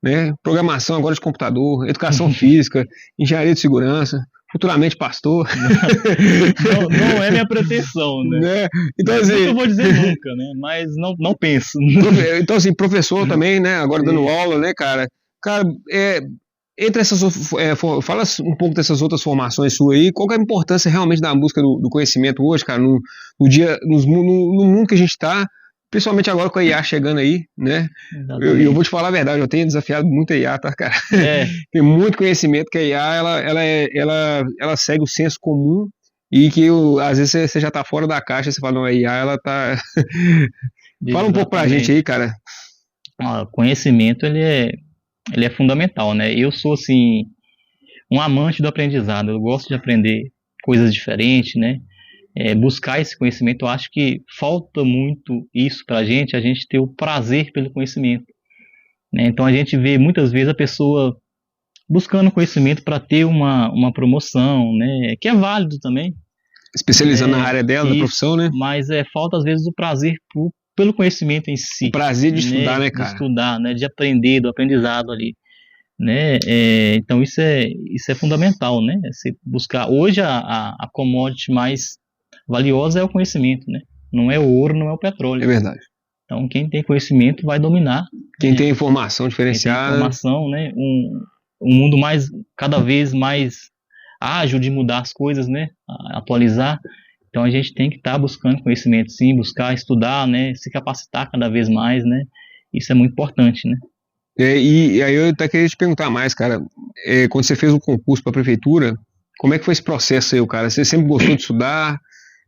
né? Programação agora de computador, educação física, engenharia de segurança, futuramente pastor. Não é minha pretensão, né? Então, assim, eu vou dizer nunca, né? Mas não penso. Então, assim, professor também, né? Agora dando aula, né, cara? Cara, entre essas, fala um pouco dessas outras formações suas aí, qual que é a importância realmente da busca do conhecimento hoje, cara, no mundo que a gente está, principalmente agora com a IA chegando aí, né? Eu vou te falar a verdade, eu tenho desafiado muito a IA, tá, cara? Tem muito conhecimento que a IA, ela segue o senso comum e que às vezes você já tá fora da caixa, você fala, não, a IA, ela tá... Fala um pouco pra gente aí, cara. O conhecimento, ele é fundamental, né? Eu sou, assim, um amante do aprendizado, eu gosto de aprender coisas diferentes, né? Buscar esse conhecimento, eu acho que falta muito isso pra gente, a gente ter o prazer pelo conhecimento, né? Então a gente vê muitas vezes a pessoa buscando conhecimento para ter uma promoção, né? Que é válido também. Especializando na área dela, da profissão, né? Mas falta às vezes o prazer pelo conhecimento em si. O prazer de estudar, né, cara? De estudar, né? De aprender, do aprendizado ali. Né? Então isso é fundamental, né? Você buscar. Hoje a commodity mais valiosa é o conhecimento, né? Não é o ouro, não é o petróleo. É verdade. Então quem tem conhecimento vai dominar. Quem tem informação diferenciada. Quem tem informação, né? Um mundo cada vez mais ágil de mudar as coisas, né? Atualizar. Então a gente tem que estar buscando conhecimento, sim, buscar estudar, né? Se capacitar cada vez mais, né? Isso é muito importante, né? E aí eu até queria te perguntar mais, cara, quando você fez o concurso para a prefeitura, como é que foi esse processo aí, cara? Você sempre gostou de estudar,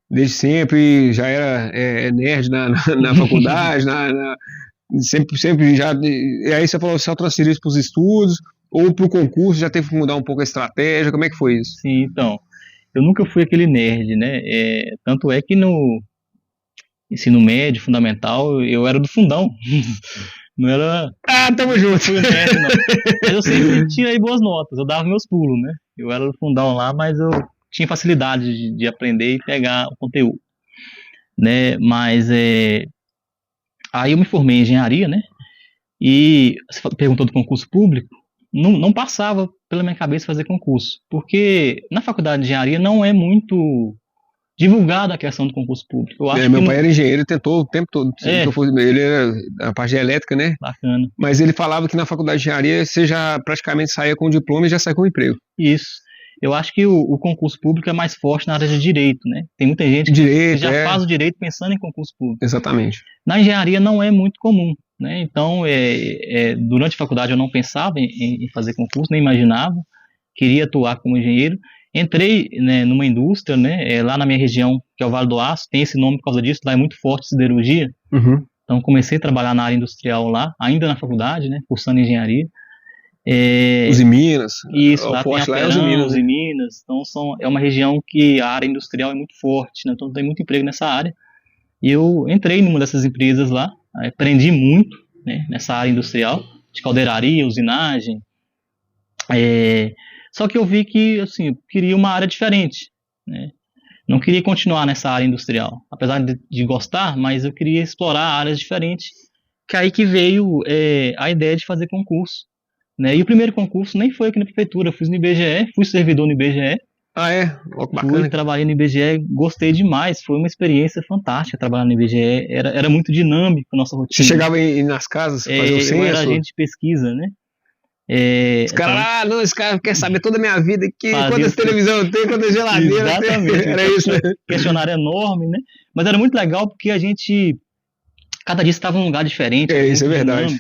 desde sempre, já era nerd na faculdade, sempre já, e aí você falou, só transferiu isso para os estudos, ou para o concurso, já teve que mudar um pouco a estratégia, como é que foi isso? Sim, então, eu nunca fui aquele nerd, né? Tanto é que no ensino médio, fundamental, eu era do fundão. Não era. Ah, tamo junto. Fui nerd, não. Mas eu sempre tirei boas notas, eu dava meus pulos, né? Eu era do fundão lá, mas eu tinha facilidade de aprender e pegar o conteúdo, né? Mas aí eu me formei em engenharia, né? E você perguntou do concurso público, não passava pela minha cabeça fazer concurso, porque na faculdade de engenharia não é muito divulgada a questão do concurso público. Eu acho Meu que pai era engenheiro, ele tentou o tempo todo. Ele era a parte de elétrica, né? Bacana. Mas ele falava que na faculdade de engenharia você já praticamente saía com o diploma e já saía com o emprego. Isso. Eu acho que o concurso público é mais forte na área de direito, né? Tem muita gente que já faz o direito pensando em concurso público. Exatamente. Na engenharia não é muito comum, né? Então, durante a faculdade eu não pensava em fazer concurso, nem imaginava. Queria atuar como engenheiro. Entrei, né, numa indústria, né, lá na minha região, que é o Vale do Aço, tem esse nome por causa disso, lá é muito forte siderurgia. Uhum. Então comecei a trabalhar na área industrial lá, ainda na faculdade, né, cursando engenharia. Os Minas. Isso, lá tem Aperão, os Minas. Então é uma região que a área industrial é muito forte, né, então tem muito emprego nessa área. E eu entrei numa dessas empresas lá, aprendi muito, né, nessa área industrial, de caldeiraria, usinagem. Só que eu vi que, assim, eu queria uma área diferente, né? Não queria continuar nessa área industrial, apesar de gostar, mas eu queria explorar áreas diferentes, que aí que veio a ideia de fazer concurso, né? E o primeiro concurso nem foi aqui na prefeitura, eu fiz no IBGE, fui servidor no IBGE. Ah, é? Oh, bacana. Trabalhei no IBGE, gostei demais, foi uma experiência fantástica trabalhar no IBGE, era muito dinâmico a nossa rotina. Você chegava nas casas, fazia o censo? Eu era agente de pesquisa, né? Os caras, esse cara quer saber toda a minha vida aqui, quantas televisão eu tenho, quantas geladeiras. Exatamente. Era isso, né? Questionário enorme, né? Mas era muito legal porque a gente, cada dia estava num lugar diferente. Isso é verdade.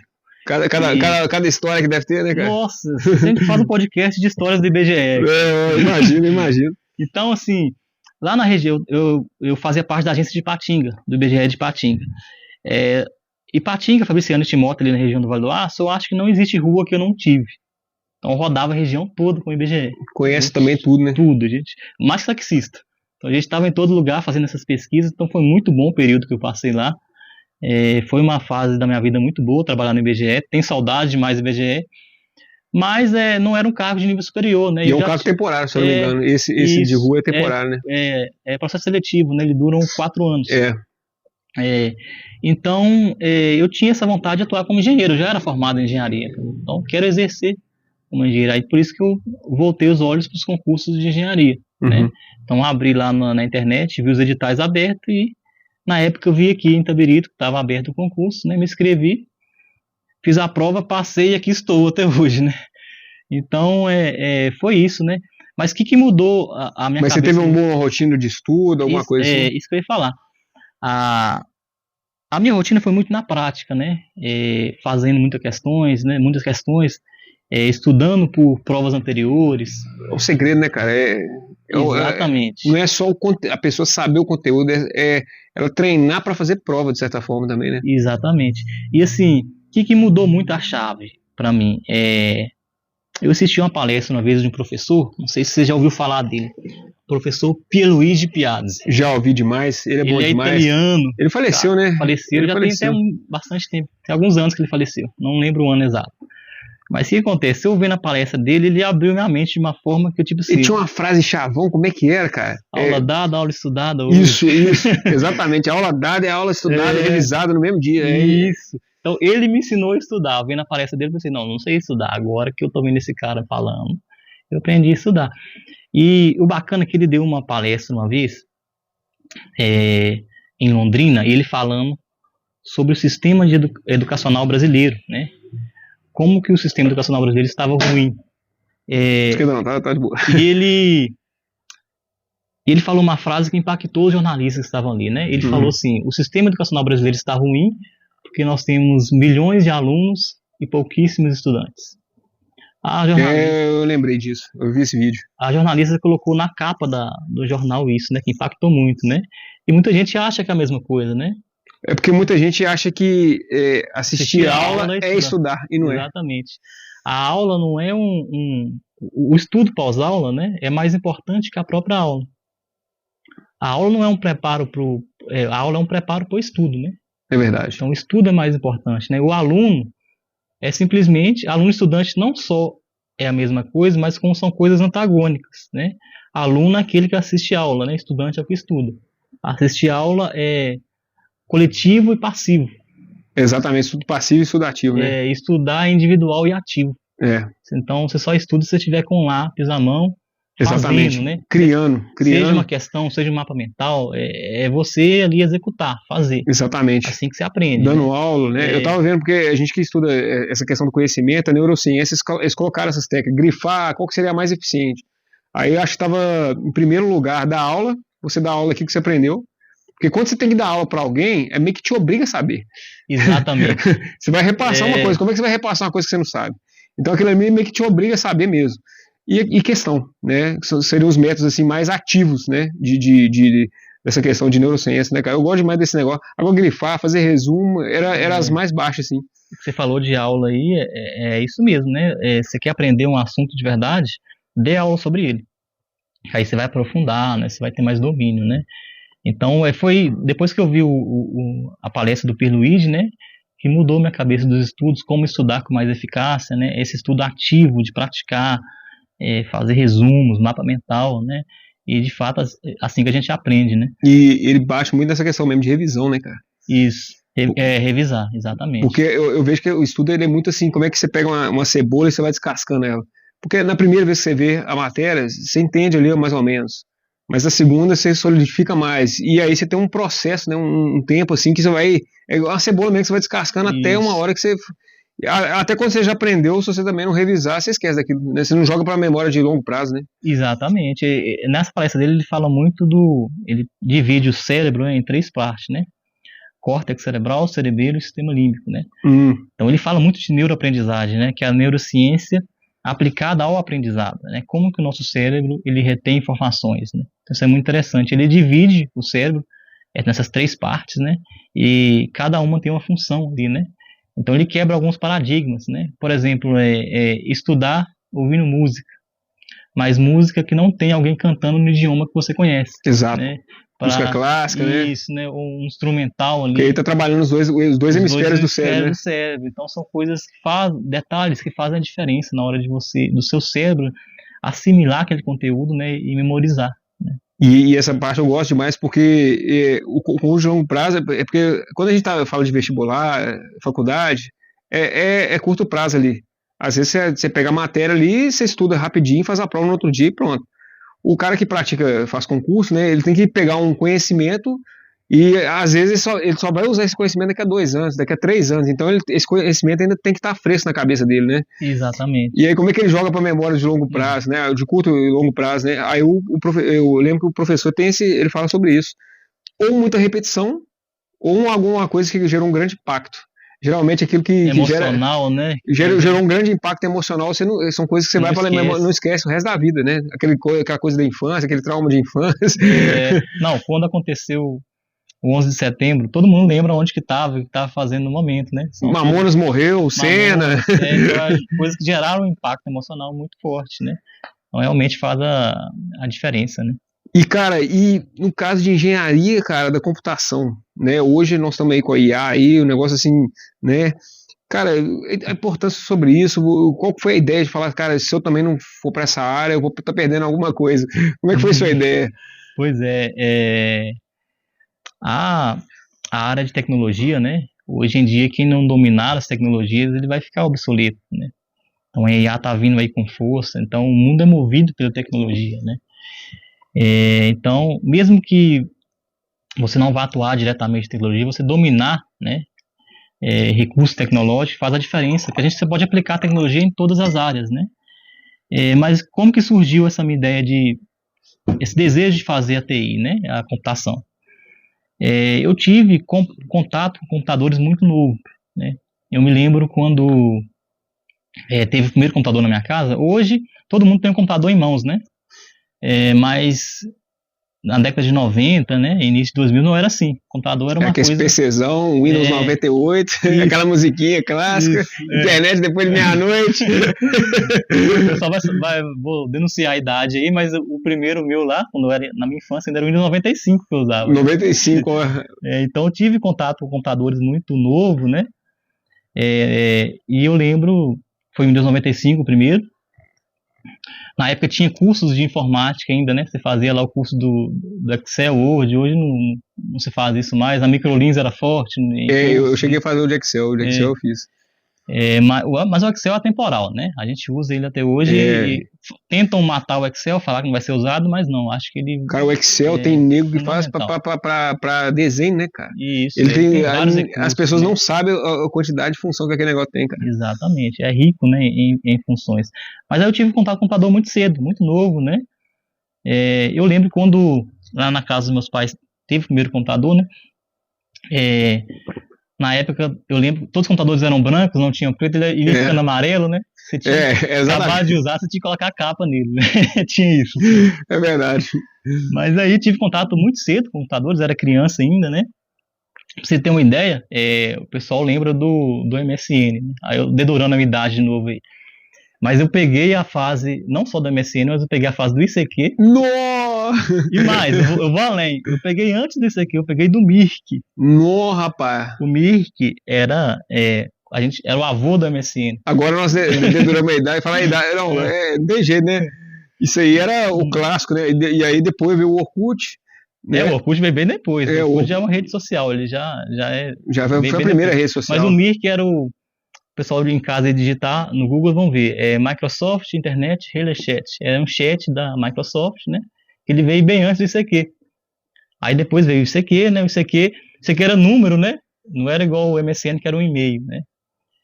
Cada história que deve ter, né, cara? Nossa, sempre faz um podcast de histórias do IBGE. Imagino. Então, assim, lá na região, eu fazia parte da agência de Ipatinga, do IBGE de Ipatinga. Ipatinga, Fabriciano e Timóteo, ali na região do Vale do Aço, eu acho que não existe rua que eu não tive. Então eu rodava a região toda com o IBGE. Conhece também tudo, né? Tudo, gente. Mais que taxista. Então a gente estava em todo lugar fazendo essas pesquisas, então foi muito bom o período que eu passei lá. Foi uma fase da minha vida muito boa trabalhar no IBGE, tenho saudade demais do IBGE, mas não era um cargo de nível superior, né? E é um cargo temporário, se eu não me engano. Esse de rua é temporário, né? É processo seletivo, né? Ele dura 4 anos. Então, eu tinha essa vontade de atuar como engenheiro, eu já era formado em engenharia, então quero exercer como engenheiro, aí por isso que eu voltei os olhos para os concursos de engenharia, né? Então abri lá na internet, vi os editais abertos e na época eu vi aqui em Itabirito que estava aberto o concurso, né? Me inscrevi, fiz a prova, passei e aqui estou até hoje, né? Então foi isso, né? Mas o que mudou a minha cabeça? Mas você teve uma boa rotina de estudo, alguma coisa assim? Isso que eu ia falar. A minha rotina foi muito na prática, né? Fazendo muitas questões, estudando por provas anteriores. O segredo, né, cara? Exatamente. Não é só a pessoa saber o conteúdo, ela treinar para fazer prova, de certa forma, também, né? Exatamente. E assim, o que mudou muito a chave para mim? Eu assisti uma palestra uma vez de um professor, não sei se você já ouviu falar dele, professor Pierluigi Piazzi. Já ouvi demais, ele é bom demais. Ele é italiano. Ele faleceu, né? Faleceu, tem até bastante tempo, tem alguns anos que ele faleceu, não lembro o ano exato. Mas o que acontece? Eu vendo a palestra dele, ele abriu minha mente de uma forma que eu tipo assim... Ele tinha uma frase chavão, como é que era, cara? Aula dada, aula estudada. Isso, exatamente. A aula dada é a aula estudada, revisada no mesmo dia. Isso. Então ele me ensinou a estudar. Vendo a palestra dele, eu pensei, não sei estudar. Agora que eu tô vendo esse cara falando, eu aprendi a estudar. E o bacana é que ele deu uma palestra uma vez, em Londrina, ele falando sobre o sistema educacional brasileiro, né? Como que o sistema educacional brasileiro estava ruim. Esquerda não, tá de boa. E ele falou uma frase que impactou os jornalistas que estavam ali, né? Ele falou assim: o sistema educacional brasileiro está ruim porque nós temos milhões de alunos e pouquíssimos estudantes. Eu lembrei disso, eu vi esse vídeo. A jornalista colocou na capa do jornal isso, né? Que impactou muito, né? E muita gente acha que é a mesma coisa, né? É porque muita gente acha que assistir aula é estudar, e não é. Exatamente. A aula não é o estudo pós-aula, né? É mais importante que a própria aula. A aula não é um preparo a aula é um preparo para o estudo, né? É verdade. Então o estudo é mais importante, né? O aluno é simplesmente, aluno e estudante não só é a mesma coisa, mas como são coisas antagônicas, né? Aluno é aquele que assiste aula, né? Estudante é o que estuda. Assistir aula é coletivo e passivo. Exatamente, estudo passivo e estudo ativo, né? Estudar é individual e ativo. Então você só estuda se você estiver com um lápis na mão, exatamente, fazendo, né? Criando. Seja uma questão, seja um mapa mental, é você ali executar, fazer. Exatamente. Assim que você aprende. Dando aula, né? Eu tava vendo, porque a gente que estuda essa questão do conhecimento, a neurociência, eles colocaram essas técnicas, grifar, qual que seria a mais eficiente. Aí eu acho que estava em primeiro lugar da aula, você dá aula aqui que você aprendeu, porque quando você tem que dar aula para alguém, é meio que te obriga a saber. Exatamente. Você vai repassar uma coisa, como é que você vai repassar uma coisa que você não sabe? Então aquilo ali meio que te obriga a saber mesmo. E questão, né? Seriam os métodos assim, mais ativos, né? Dessa questão de neurociência, né, cara? Eu gosto demais desse negócio. Agora, grifar, fazer resumo, era as mais baixas, assim. Você falou de aula aí, é isso mesmo, né? Você quer aprender um assunto de verdade, dê aula sobre ele. Aí você vai aprofundar, né? Você vai ter mais domínio, né? Então, foi depois que eu vi a palestra do Pierluigi, né? Que mudou minha cabeça dos estudos, como estudar com mais eficácia, né? Esse estudo ativo de praticar, fazer resumos, mapa mental, né? E de fato, assim que a gente aprende, né? E ele bate muito nessa questão mesmo de revisão, né, cara? Isso, revisar, exatamente. Porque eu vejo que o estudo ele é muito assim, como é que você pega uma cebola e você vai descascando ela. Porque na primeira vez que você vê a matéria, você entende ali mais ou menos. Mas na segunda você solidifica mais. E aí você tem um processo, né, um tempo assim que você vai... É igual a cebola mesmo que você vai descascando até uma hora que você... Até quando você já aprendeu, se você também não revisar, você esquece daquilo, né? Você não joga para a memória de longo prazo, né? Exatamente. Nessa palestra dele, ele fala muito ele divide o cérebro em 3 partes, né? Córtex cerebral, cerebelo e sistema límbico, né? Então ele fala muito de neuroaprendizagem, né? Que é a neurociência aplicada ao aprendizado, né? Como que o nosso cérebro, ele retém informações, né? Então isso é muito interessante. Ele divide o cérebro nessas 3 partes, né? E cada uma tem uma função ali, né? Então ele quebra alguns paradigmas, né? Por exemplo, estudar ouvindo música, mas música que não tem alguém cantando no idioma que você conhece. Exato. Né? Música clássica, né? Isso, né? Um instrumental ali. Porque ele está trabalhando os dois hemisférios do cérebro, né? Então são coisas detalhes que fazem a diferença na hora do seu cérebro assimilar aquele conteúdo, né? E memorizar. Né? E essa parte eu gosto demais porque com o longo prazo, porque quando a gente fala de vestibular, faculdade, é curto prazo ali. Às vezes você pega a matéria ali, você estuda rapidinho, faz a prova no outro dia e pronto. O cara que faz concurso, né, ele tem que pegar um conhecimento e às vezes ele só vai usar esse conhecimento daqui a 2 anos, daqui a 3 anos. Então esse conhecimento ainda tem que estar fresco na cabeça dele, né? Exatamente. E aí como é que ele joga para memória de longo prazo, né? De curto e longo prazo, né? Aí eu lembro que o professor ele fala sobre isso. Ou muita repetição, ou alguma coisa que gera um grande impacto. Geralmente aquilo que emocional, né? Gerou um grande impacto emocional, são coisas que você vai para lembrar, não esquece o resto da vida, né? Aquela coisa da infância, aquele trauma de infância. Não, quando aconteceu o 11 de setembro, todo mundo lembra onde que estava, o que estava fazendo no momento, né? Mamonas morreu, Senna. Coisas que geraram um impacto emocional muito forte, né? Então realmente faz a diferença, né? E, cara, no caso de engenharia, cara, da computação, né? Hoje nós estamos aí com a IA, aí, o negócio assim, né? Cara, a importância sobre isso, qual foi a ideia de falar, cara, se eu também não for para essa área, eu vou estar perdendo alguma coisa. Como é que foi a sua ideia? Pois a área de tecnologia, né? Hoje em dia, quem não dominar as tecnologias, ele vai ficar obsoleto, né? Então a IA está vindo aí com força, então o mundo é movido pela tecnologia, né? Então, mesmo que você não vá atuar diretamente em tecnologia, você dominar, né, recursos tecnológicos faz a diferença, porque você pode aplicar a tecnologia em todas as áreas, né? Mas como que surgiu essa minha ideia esse desejo de fazer a TI, né, a computação? Eu tive contato com computadores muito novo, né? Eu me lembro quando teve o primeiro computador na minha casa. Hoje todo mundo tem um computador em mãos, né? Mas na década de 90, né, início de 2000, não era assim. O computador era uma coisa... Aquele PCzão, Windows 98, aquela musiquinha clássica, internet depois de meia-noite. O pessoal vou denunciar a idade aí, mas o primeiro meu lá, quando eu era na minha infância, ainda era o Windows 95 que eu usava. 95, então eu tive contato com computadores muito novo, né? E eu lembro, foi o Windows 95 o primeiro. Na época tinha cursos de informática ainda, né? Você fazia lá o curso do Excel, Word. Hoje não se faz isso mais. A Microlins era forte. Eu cheguei a fazer o de Excel. O de Excel eu fiz. Mas o Excel é atemporal, né? A gente usa ele até hoje e tentam matar o Excel, falar que não vai ser usado, mas não, acho que ele... Cara, o Excel tem nego que faz pra desenho, né, cara? Isso, ele tem vários recursos, as pessoas não sabem a quantidade de função que aquele negócio tem, cara. Exatamente, é rico, né, em funções. Mas aí eu tive contato com o computador muito cedo, muito novo, né? Eu lembro quando, lá na casa dos meus pais, teve o primeiro computador, né? Na época, eu lembro, todos os computadores eram brancos, não tinham preto, ele ia ficando amarelo, né? Você tinha acabado de usar, você tinha que colocar a capa nele, né? Tinha isso. É verdade. Mas aí tive contato muito cedo com computadores, era criança ainda, né? Pra você ter uma ideia, o pessoal lembra do MSN, né? Aí eu dedurando a minha idade de novo aí. Mas eu peguei a fase, não só do MSN, mas eu peguei a fase do ICQ. Nossa! E mais, eu vou além. Eu peguei antes do ICQ, eu peguei do Mirk. Nossa, rapaz! O Mirk era o avô do MSN. Agora nós deduramos a idade e falamos a idade. Não, de jeito, né? Isso aí era o clássico, né? E aí depois veio o Orkut. Né? O Orkut veio bem depois. O Orkut já é uma rede social, ele já foi a primeira rede social. Mas o Mirk era o pessoal em casa digitar no Google, vão ver. Microsoft Internet Relay Chat. É um chat da Microsoft, né? Ele veio bem antes do ICQ. Aí depois veio o ICQ, né? O ICQ era número, né? Não era igual o MSN, que era um e-mail, né?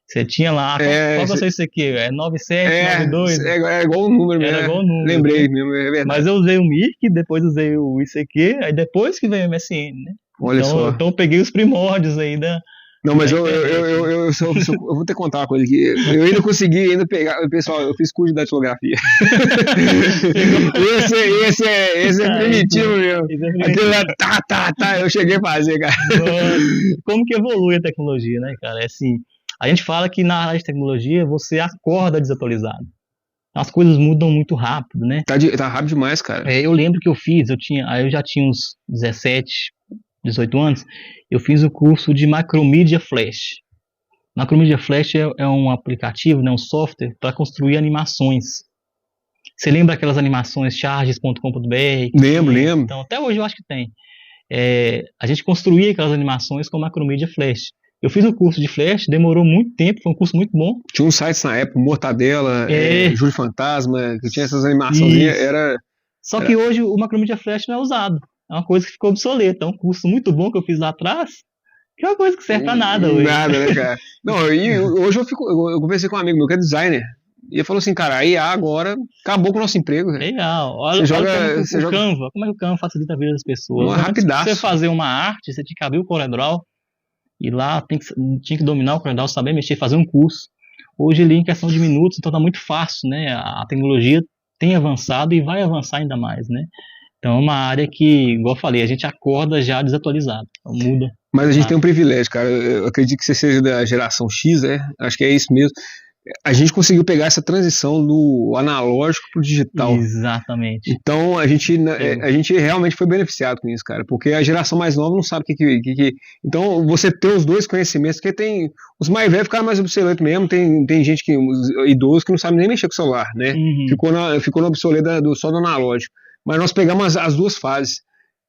Você tinha lá, qual que é o seu ICQ? 9792? É igual o número mesmo. Era igual o número. Lembrei mesmo, é verdade. Mas eu usei o Mirk, depois usei o ICQ, aí depois que veio o MSN, né? Olha só. Então eu peguei os primórdios aí da... Não, mas eu vou ter que contar uma coisa aqui. Eu ainda consegui pegar. Pessoal, eu fiz curso de datilografia. esse é primitivo, meu. Aquele lá, tá, eu cheguei a fazer, cara. Como que evolui a tecnologia, né, cara? É assim, a gente fala que na área de tecnologia você acorda desatualizado. As coisas mudam muito rápido, né? Tá rápido demais, cara. Eu lembro que eu já tinha uns 17, 18 anos, eu fiz o curso de Macromedia Flash. Macromedia Flash é um aplicativo, né, um software para construir animações. Você lembra aquelas animações charges.com.br? Lembro. Então, até hoje eu acho que tem. A gente construía aquelas animações com Macromedia Flash. Eu fiz o curso de Flash, demorou muito tempo, foi um curso muito bom. Tinha uns sites na época, Mortadela, Júlio Fantasma, que tinha essas animações. Só que hoje o Macromedia Flash não é usado. É uma coisa que ficou obsoleta. É um curso muito bom que eu fiz lá atrás, que é uma coisa que serve pra nada hoje. Nada, né, cara? Não, hoje eu conversei com um amigo meu que é designer, e ele falou assim, cara, a IA agora acabou com o nosso emprego. Legal. Olha o Canva. Como é que o Canva facilita a vida das pessoas? Rapidaço. Se você fazer uma arte, você tinha que abrir o CorelDRAW, e lá tinha que dominar o CorelDRAW, saber mexer, fazer um curso. Hoje ele em questão de minutos, então tá muito fácil, né? A tecnologia tem avançado e vai avançar ainda mais, né? Então é uma área que, igual eu falei, a gente acorda já desatualizado, então muda. Mas a gente tem um privilégio, cara. Eu acredito que você seja da geração X, acho que é isso mesmo. A gente conseguiu pegar essa transição do analógico pro digital. Exatamente. Então a gente realmente foi beneficiado com isso, cara, porque a geração mais nova não sabe o que. Então você ter os dois conhecimentos, porque tem os mais velhos ficaram mais obsoletos mesmo, tem gente idosos que não sabe nem mexer com o celular, né? Uhum. Ficou no obsoleto só do analógico. Mas nós pegamos as duas fases.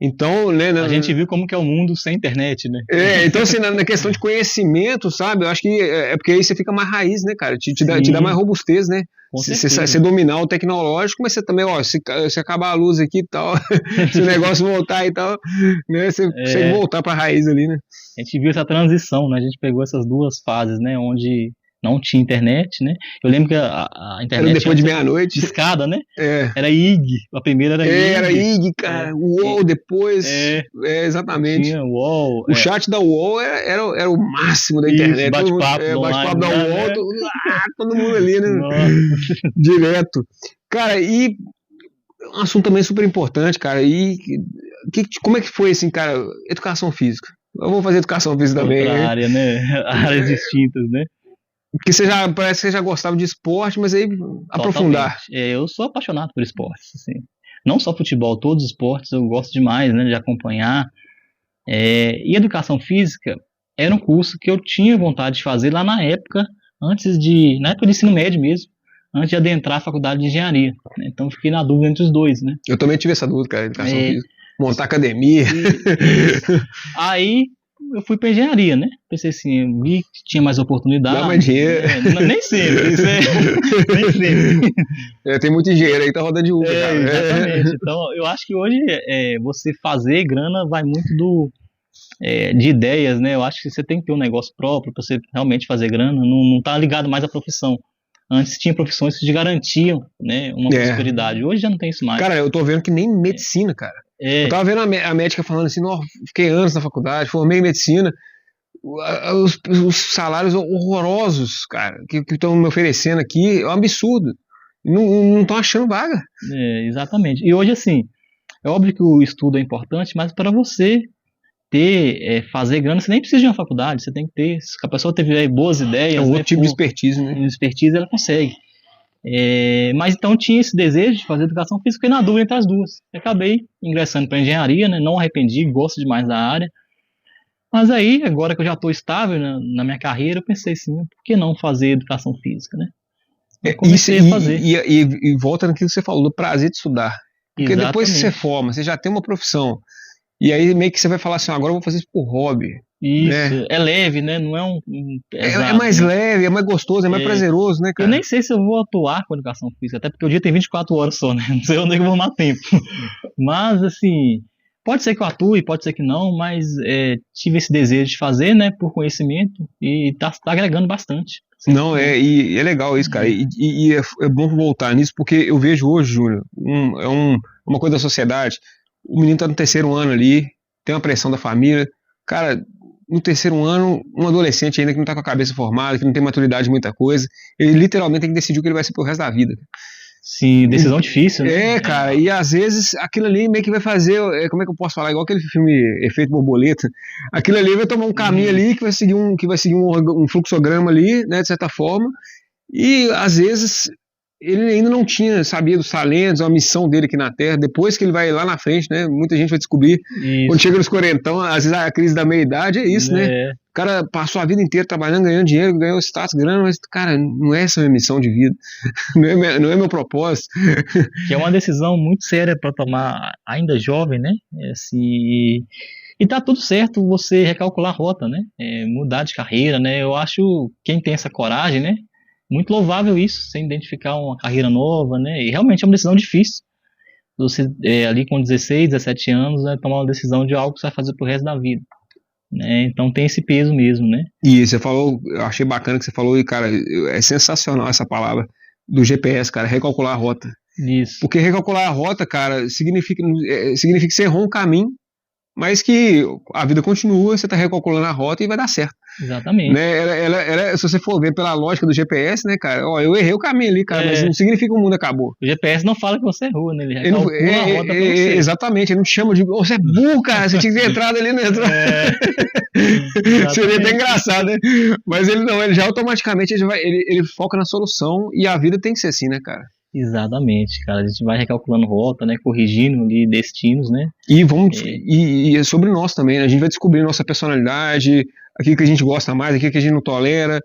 Então, né, a gente viu como que é o mundo sem internet, né? Então assim, na questão de conhecimento, sabe, eu acho que é porque aí você fica mais raiz, né, cara, te dá mais robustez, você dominar o tecnológico, mas você também, se acabar a luz aqui e tal, se o negócio voltar e tal, né, você consegue voltar pra raiz ali, né? A gente viu essa transição, né, a gente pegou essas duas fases, né, onde não tinha internet, né? Eu lembro que a internet era depois de meia-noite. Discada, né? É. Era IG, a primeira era IG. Era IG, cara. UOL depois. Exatamente. Tinha UOL. O chat da UOL era o máximo da internet. Bate-papo bate-papo da UOL, né? todo mundo ali, né? Nossa. Direto. Cara, e um assunto também super importante, cara. E como é que foi, assim, cara, educação física? Eu vou fazer educação física também. Outra área, né? Áreas distintas, né? Porque parece que você já gostava de esporte, mas aí aprofundar. Eu sou apaixonado por esportes, assim. Não só futebol, todos os esportes eu gosto demais, né, de acompanhar. E educação física era um curso que eu tinha vontade de fazer lá na época na época do ensino médio mesmo, antes de adentrar a faculdade de engenharia. Né? Então fiquei na dúvida entre os dois, né? Eu também tive essa dúvida, cara, educação física. Montar academia. Aí eu fui para engenharia, né? Pensei assim, vi que tinha mais oportunidade. Dá mais dinheiro. Nem sempre, nem sempre. Tem muito engenheiro aí que tá rodando de Uber, cara. Exatamente. Então, eu acho que hoje você fazer grana vai muito de ideias, né? Eu acho que você tem que ter um negócio próprio para você realmente fazer grana, não tá ligado mais à profissão. Antes tinha profissões que te garantiam, né, uma prosperidade. Hoje já não tem isso mais. Cara, eu tô vendo que nem medicina, cara. Eu tava vendo a médica falando assim, fiquei anos na faculdade, formei em medicina, os salários horrorosos, cara, que estão me oferecendo aqui, é um absurdo. Não estão achando vaga. Exatamente. E hoje, assim, é óbvio que o estudo é importante, mas para você fazer grana, você nem precisa de uma faculdade, você tem que ter, se a pessoa tiver boas ideias... É um outro tipo de expertise, né? Expertise, ela consegue. Mas então tinha esse desejo de fazer educação física, fiquei na dúvida entre as duas. Acabei ingressando para engenharia, né? Não arrependi, gosto demais da área. Mas aí, agora que eu já estou estável na minha carreira, eu pensei assim, por que não fazer educação física, né? Eu comecei a fazer. E volta naquilo que você falou, do prazer de estudar. Porque Exatamente. Depois que você forma, você já tem uma profissão. E aí meio que você vai falar assim, agora eu vou fazer isso por hobby. Isso, né? É leve, né? Não é pesado, é mais leve, é mais gostoso, é mais prazeroso, né, cara? Eu nem sei se eu vou atuar com educação física, até porque o dia tem 24 horas só, né? Não sei onde é que eu vou arrumar tempo. Mas, assim, pode ser que eu atue, pode ser que não, mas tive esse desejo de fazer, né, por conhecimento, e tá agregando bastante. Não, e é legal isso, cara, e é bom voltar nisso, porque eu vejo hoje, Júnior, uma coisa da sociedade, o menino tá no terceiro ano ali, tem uma pressão da família, cara, no terceiro ano, um adolescente ainda que não tá com a cabeça formada, que não tem maturidade de muita coisa, ele literalmente tem que decidir o que ele vai ser pro resto da vida. Sim, decisão difícil, né? Cara, e às vezes aquilo ali meio que vai fazer, como é que eu posso falar, igual aquele filme Efeito Borboleta, aquilo ali vai tomar um caminho ali que vai seguir um fluxograma ali, né, de certa forma, e às vezes ele ainda não sabia dos talentos, a missão dele aqui na Terra, depois que ele vai lá na frente, né, muita gente vai descobrir, quando chega nos quarentão, às vezes a crise da meia-idade é isso, né? O cara passou a vida inteira trabalhando, ganhando dinheiro, ganhou status, grana, mas, cara, não é essa a minha missão de vida. Não é meu propósito. Que é uma decisão muito séria para tomar, ainda jovem, né? Assim, e tá tudo certo você recalcular a rota, né? Mudar de carreira, né? Eu acho quem tem essa coragem, né? Muito louvável isso, sem identificar uma carreira nova, né? E realmente é uma decisão difícil. Você, ali com 16, 17 anos, né, tomar uma decisão de algo que você vai fazer pro resto da vida. Né? Então tem esse peso mesmo, né? E você falou, eu achei bacana que você falou, e cara, é sensacional essa palavra do GPS, cara, recalcular a rota. Isso. Porque recalcular a rota, cara, significa que você errou um caminho, mas que a vida continua, você tá recalculando a rota e vai dar certo. Exatamente. Né? Se você for ver pela lógica do GPS, né, cara, eu errei o caminho ali, cara, mas não significa que o mundo acabou. O GPS não fala que você errou, né? Ele recalcula a rota pra você. Exatamente, ele não te chama de, você é burro, cara, você tinha que ter entrado ali, né? Seria até engraçado, né? Mas ele não, ele já automaticamente ele foca na solução, e a vida tem que ser assim, né, cara? Exatamente, cara. A gente vai recalculando rota, né? Corrigindo ali destinos, né? E é sobre nós também, né? A gente vai descobrir nossa personalidade, aquilo que a gente gosta mais, aquilo que a gente não tolera,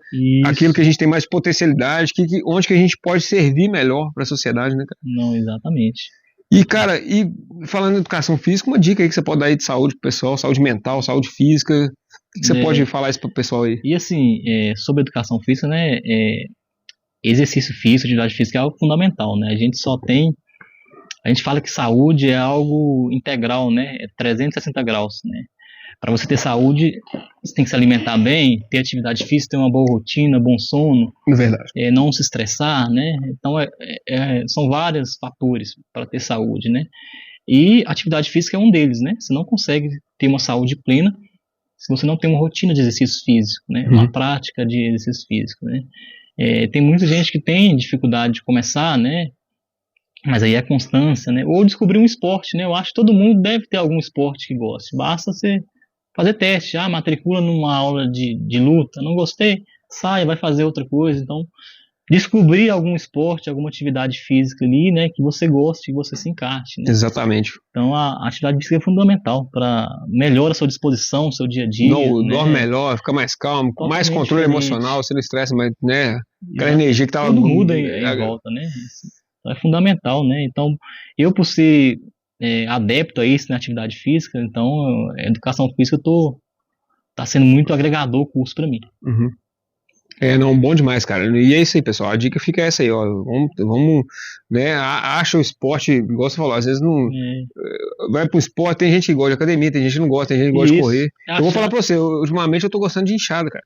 aquilo que a gente tem mais potencialidade, onde que a gente pode servir melhor para a sociedade, né, cara? Não, exatamente. E, cara, falando em educação física, uma dica aí que você pode dar aí de saúde pro pessoal, saúde mental, saúde física, o que você pode falar isso pro pessoal aí? E assim, sobre educação física, né? Exercício físico, atividade física é algo fundamental, né? A gente fala que saúde é algo integral, né? É 360 graus, né? Para você ter saúde, você tem que se alimentar bem, ter atividade física, ter uma boa rotina, bom sono, Verdade. não se estressar, né? Então, são vários fatores para ter saúde, né? E atividade física é um deles, né? Você não consegue ter uma saúde plena se você não tem uma rotina de exercício físico, né? Uma prática de exercício físico, né? Tem muita gente que tem dificuldade de começar, né? Mas aí é constância, né? Ou descobrir um esporte, né? Eu acho que todo mundo deve ter algum esporte que goste. Basta você fazer teste, matricula numa aula de luta, não gostei, sai, vai fazer outra coisa. Então, descobrir algum esporte, alguma atividade física ali, né? Que você goste, que você se encaixe, né? Exatamente. Então, a atividade física é fundamental para melhorar a sua disposição, seu dia a dia. Não, né? dorme melhor, fica mais calmo, com mais controle emocional, você não estressa mais, né? Aquela energia que tava... Tudo muda em volta, né? Então, é fundamental, né? Então, eu por ser adepto a isso na atividade física, então, a educação física tá sendo muito agregador o curso para mim. Não, bom demais, cara. E é isso aí, pessoal. A dica fica essa aí, ó. Vamos, né? Acha o esporte, igual você falou, às vezes não. Vai pro esporte, tem gente que gosta de academia, tem gente que não gosta, tem gente que gosta de correr. Eu vou falar pra você, ultimamente eu tô gostando de enxada, cara.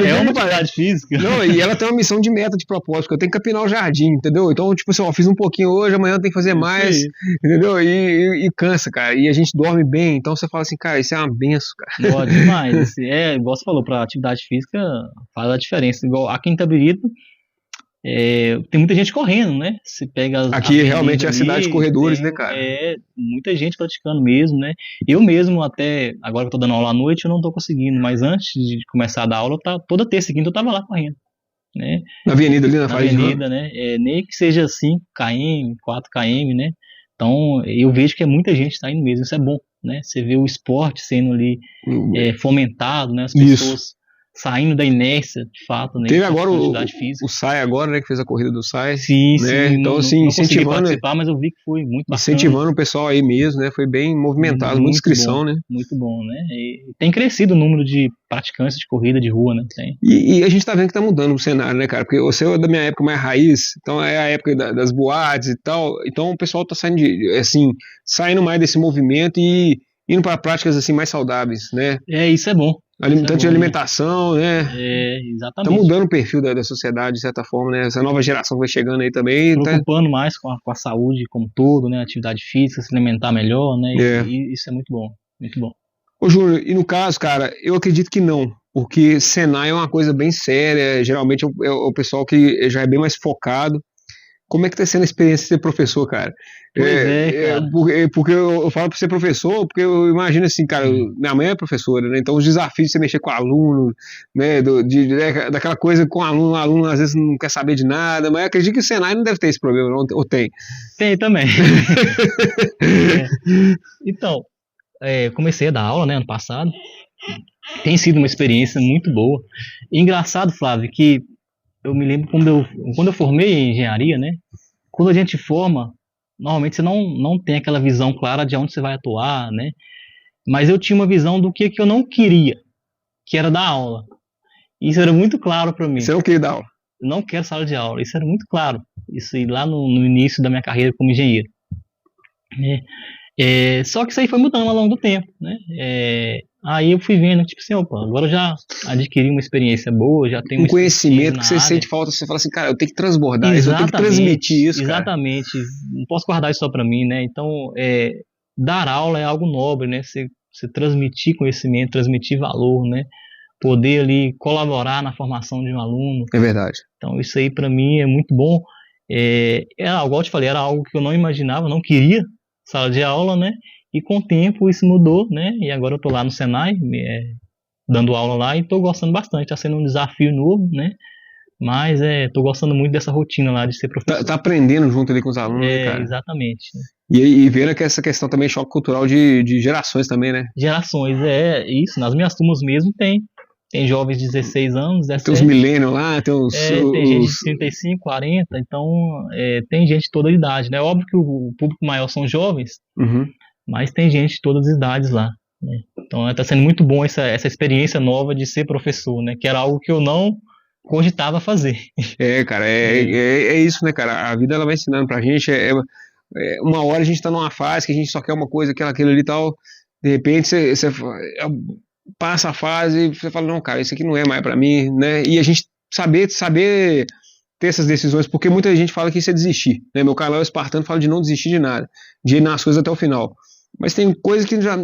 É uma atividade física. Não, e ela tem uma missão de meta de propósito, porque eu tenho que capinar o jardim, entendeu? Então, tipo assim, ó, fiz um pouquinho hoje, amanhã eu tenho que fazer mais, entendeu? E cansa, cara. E a gente dorme bem, então você fala assim, cara, isso é uma benção, cara. Boa demais. Igual você falou, pra atividade física faz a diferença. Igual aqui em Itabirito, tem muita gente correndo, né? Você pega aqui realmente é a cidade de corredores, né, cara? Muita gente praticando mesmo, né? Eu mesmo, até agora que eu tô dando aula à noite, eu não tô conseguindo, mas antes de começar a dar aula, toda terça e quinta eu tava lá correndo, né? Na avenida ali, na avenida, né? Nem que seja 5 km, 4 km, né? Então, eu vejo que muita gente tá indo mesmo, isso é bom, né? Você vê o esporte sendo ali fomentado, né? As pessoas saindo da inércia, de fato, né? Teve agora o SAI agora, né, que fez a corrida do SAI. Sim, né? Sim. Então, assim, não incentivando, participar, mas eu vi que foi muito bacana. Incentivando o pessoal aí mesmo, né? Foi bem movimentado, muita inscrição, bom, né? Muito bom, né? E tem crescido o número de praticantes de corrida de rua, né? Tem. E a gente tá vendo que tá mudando o cenário, né, cara? Porque você é da minha época mais raiz, então é a época das boates e tal. Então o pessoal tá saindo mais desse movimento e indo para práticas assim mais saudáveis, né? Isso é bom. Tanto de alimentação, né? Exatamente. Tá mudando o perfil da sociedade, de certa forma, né? Essa nova geração que vai chegando aí também. Preocupando mais com a saúde como todo, né? Atividade física, se alimentar melhor, né? E isso é muito bom, muito bom. Ô, Júnior, e no caso, cara, eu acredito que não. Porque Senai é uma coisa bem séria, geralmente é o pessoal que já é bem mais focado. Como é que tá sendo a experiência de ser professor, cara? Cara. Porque eu falo para ser professor, porque eu imagino assim, cara, minha mãe é professora, né? Então os desafios de você mexer com aluno, né? Daquela coisa com o aluno às vezes não quer saber de nada, mas eu acredito que o Senai não deve ter esse problema, não, ou tem? Tem também. Então, comecei a dar aula, né, ano passado. Tem sido uma experiência muito boa. E engraçado, Flávio, que eu me lembro quando eu formei em engenharia, né? Quando a gente forma, normalmente você não tem aquela visão clara de onde você vai atuar, né? Mas eu tinha uma visão do que eu não queria, que era dar aula. Isso era muito claro para mim. Você não queria dar aula? Eu não quero sala de aula. Isso era muito claro. Isso aí lá no início da minha carreira como engenheiro. Só que isso aí foi mudando ao longo do tempo, né? Aí eu fui vendo, tipo assim, opa, agora eu já adquiri uma experiência boa, já tenho um conhecimento que você sente falta, você fala assim, cara, eu tenho que transbordar isso, eu tenho que transmitir isso, cara. Exatamente, não posso guardar isso só para mim, né? Então, dar aula é algo nobre, né? Você transmitir conhecimento, transmitir valor, né? Poder ali colaborar na formação de um aluno. É verdade. Então, isso aí para mim é muito bom. Igual eu te falei, era algo que eu não imaginava, não queria sala de aula, né? E com o tempo isso mudou, né? E agora eu tô lá no Senai, dando aula lá e tô gostando bastante. Tá sendo um desafio novo, né? Mas tô gostando muito dessa rotina lá de ser professor. Tá aprendendo junto ali com os alunos, né, cara? Exatamente. Né? E vendo que essa questão também é choque cultural de gerações também, né? Gerações, isso. Nas minhas turmas mesmo tem jovens de 16 anos, 17. Tem os milênios lá, tem tem gente de 35, 40, então tem gente de toda a idade, né? Óbvio que o público maior são jovens, mas tem gente de todas as idades lá, né? Então está sendo muito bom essa experiência nova de ser professor, né? Que era algo que eu não cogitava fazer. Cara, é isso, né, cara? A vida ela vai ensinando pra gente, uma hora a gente tá numa fase que a gente só quer uma coisa, aquilo ali e tal, de repente você passa a fase e você fala, não, cara, isso aqui não é mais pra mim, né? E a gente saber ter essas decisões, porque muita gente fala que isso é desistir, né? Meu canal Espartano fala de não desistir de nada, de ir nas coisas até o final. Mas tem coisas que já.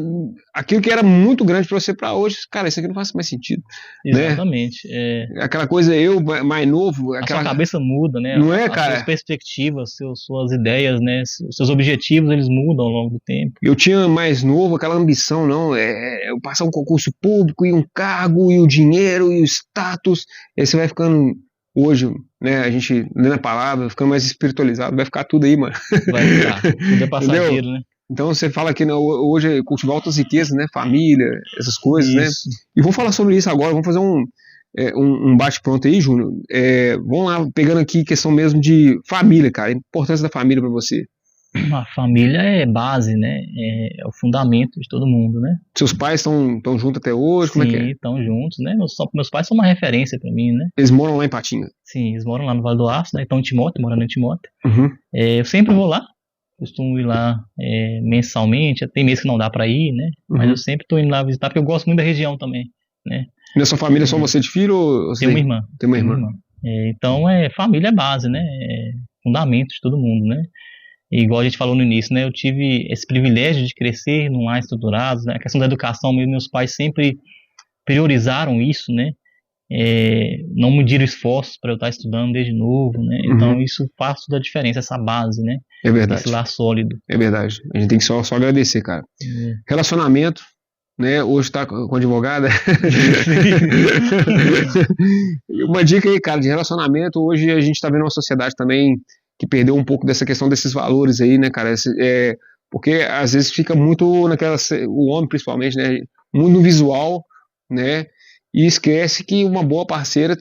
Aquilo que era muito grande pra você pra hoje, cara, isso aqui não faz mais sentido. Exatamente. Né? Aquela coisa, eu mais novo. A sua cabeça muda, né? Não é, cara? Suas perspectivas, suas ideias, né? Seus objetivos, eles mudam ao longo do tempo. Eu tinha mais novo aquela ambição, não. Eu passar um concurso público e um cargo e o dinheiro e o status. Aí você vai ficando. Hoje, né, a gente lendo a palavra, ficando mais espiritualizado, vai ficar tudo aí, mano. Vai ficar, tudo é passageiro, né? Então você fala que hoje cultivar outras riquezas, né, família, essas coisas, isso. Né? E vamos falar sobre isso agora, vamos fazer um bate-pronto aí, Júnior. Vamos lá, pegando aqui questão mesmo de família, cara, a importância da família para você. A família é base, né? É o fundamento de todo mundo, né? Seus pais estão juntos até hoje? Como Sim, é que é? Estão juntos, né? Meus pais são uma referência para mim, né? Eles moram lá em Patinga? Sim, eles moram lá no Vale do Aço, né? Estão em Timóteo, morando em Timóteo. Uhum. Eu sempre vou lá, costumo ir lá mensalmente, tem meses que não dá para ir, né? Mas eu sempre estou indo lá visitar, porque eu gosto muito da região também, né? E na sua família só você de filho? Ou tem uma irmã. Tem uma irmã. Então, família é base, né? É fundamento de todo mundo, né? E igual a gente falou no início, né? Eu tive esse privilégio de crescer num lar estruturado, né? A questão da educação, meus pais sempre priorizaram isso, né? Não mediram esforços para eu estar estudando desde novo, né? Então isso faz toda a diferença, essa base, né? É verdade. Esse lar sólido. É verdade. A gente tem que só agradecer, cara. Relacionamento, né? Hoje tá com advogada. Uma dica aí, cara, de relacionamento. Hoje a gente tá vendo uma sociedade também que perdeu um pouco dessa questão desses valores aí, né, cara? Porque às vezes fica muito naquela, o homem principalmente, né, muito no visual, né, e esquece que uma boa parceira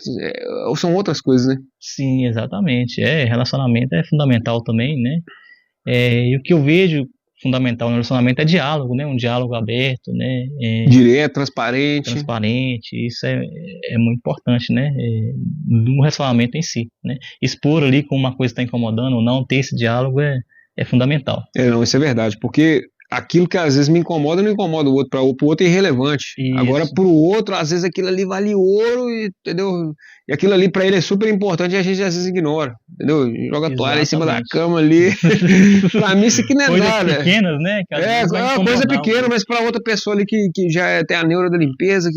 são outras coisas, né? Sim, exatamente. Relacionamento é fundamental também, né? E o que eu vejo fundamental no relacionamento é diálogo, né? Um diálogo aberto, né? Direto, transparente. Isso é muito importante, né? No relacionamento em si, né? Expor ali como uma coisa está incomodando ou não, ter esse diálogo é fundamental. Não, isso é verdade, porque aquilo que às vezes me incomoda, não incomoda o outro, para o outro é irrelevante. Isso. Agora, para o outro, às vezes aquilo ali vale ouro, entendeu? E aquilo ali para ele é super importante e a gente às vezes ignora, entendeu? Joga a toalha em cima da cama ali. Para mim isso aqui não é coisas nada. Coisas pequenas, né? É uma coisa pequena, mas para outra pessoa ali que já tem a neura da limpeza,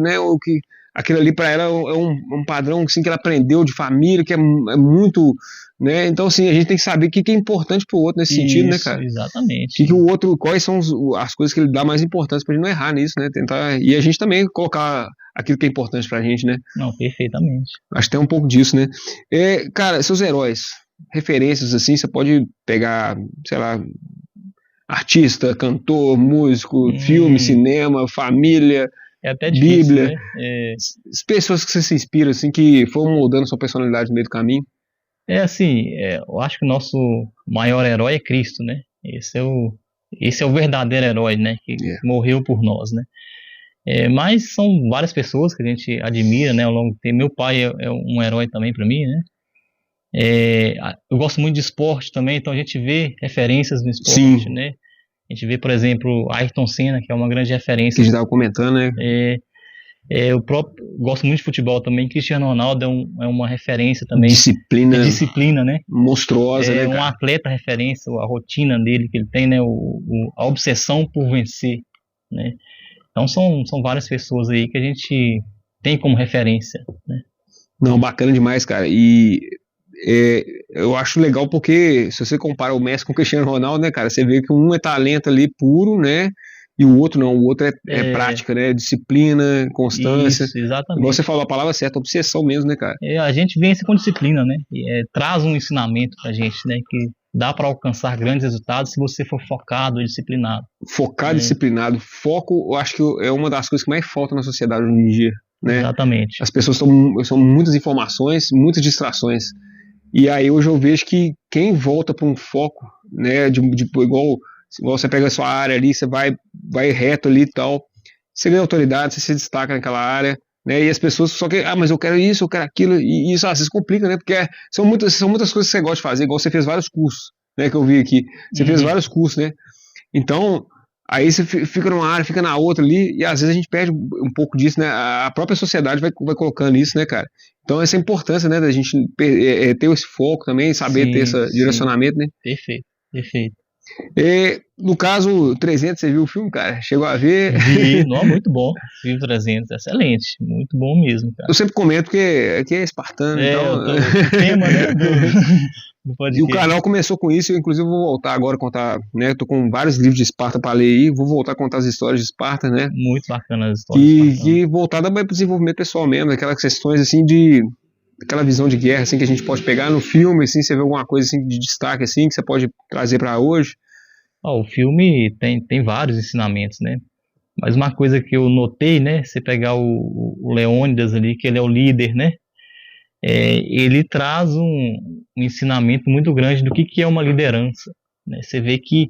né, ou que aquilo ali para ela é um padrão assim, que ela aprendeu de família, que é muito... Né? Então, assim, a gente tem que saber o que é importante pro outro nesse sentido, né, cara? Exatamente. Que o outro, quais são as coisas que ele dá mais importância pra gente não errar nisso, né? Tentar, e a gente também colocar aquilo que é importante pra gente, né? Não, perfeitamente. Acho que tem um pouco disso, né? Cara, seus heróis, referências, assim, você pode pegar, sei lá, artista, cantor, músico, filme, cinema, família, é até difícil, Bíblia. Né? As pessoas que você se inspira, assim, que foram moldando sua personalidade no meio do caminho. Eu acho que o nosso maior herói é Cristo, né? Esse é o verdadeiro herói, né? Que morreu por nós, né? Mas são várias pessoas que a gente admira, né? Ao longo do tempo. Meu pai é um herói também para mim, né? Eu gosto muito de esporte também, então a gente vê referências no esporte, né? A gente vê, por exemplo, Ayrton Senna, que é uma grande referência. Que a gente estava comentando, né? Eu gosto muito de futebol também. Cristiano Ronaldo é uma referência também. Disciplina, né? Monstruosa, né? Um atleta referência, a rotina dele que ele tem, né? A obsessão por vencer, né? Então são várias pessoas aí que a gente tem como referência, né? Não, bacana demais, cara. E eu acho legal porque se você compara o Messi com o Cristiano Ronaldo, né, cara? Você vê que um é talento ali puro, né? E o outro não, o outro é prática, né? Disciplina, constância. Isso, exatamente. Igual você falou a palavra certa, obsessão mesmo, né, cara? A gente vence com disciplina, né? Traz um ensinamento pra gente, né? Que dá para alcançar grandes resultados se você for focado e disciplinado. Focado e disciplinado. Foco, eu acho que é uma das coisas que mais falta na sociedade hoje em dia, né? Exatamente. As pessoas são muitas informações, muitas distrações. E aí hoje eu vejo que quem volta para um foco, né? Igual você pega a sua área ali, você vai reto ali e tal, você ganha autoridade, você se destaca naquela área, né? E as pessoas só querem, mas eu quero isso, eu quero aquilo, e isso às vezes complica, né? Porque são muitas coisas que você gosta de fazer, igual você fez vários cursos, né? Que eu vi aqui, você fez vários cursos, né? Então, Aí você fica numa área, fica na outra ali, e às vezes a gente perde um pouco disso, né? A própria sociedade vai colocando isso, né, cara? Então essa importância, né, da gente ter esse foco também, saber ter esse direcionamento, né? Perfeito, perfeito. No caso, 300, você viu o filme, cara? Chegou a ver? Vi, não, muito bom. Vi o 300, excelente, muito bom mesmo, cara. Eu sempre comento que aqui é espartano, então... o tema, né, do podcast. E o canal começou com isso, eu inclusive vou voltar agora a contar, né? Tô com vários livros de Esparta para ler aí, vou voltar a contar as histórias de Esparta, né? Muito bacana as histórias. E voltada para o desenvolvimento pessoal mesmo, aquelas questões assim aquela visão de guerra assim que a gente pode pegar no filme, assim, você vê alguma coisa assim de destaque assim que você pode trazer para hoje. O filme tem vários ensinamentos, né? Mas uma coisa que eu notei, né? Você pegar o Leônidas ali, que ele é o líder, né? Ele traz um ensinamento muito grande do que é uma liderança, né? Você vê que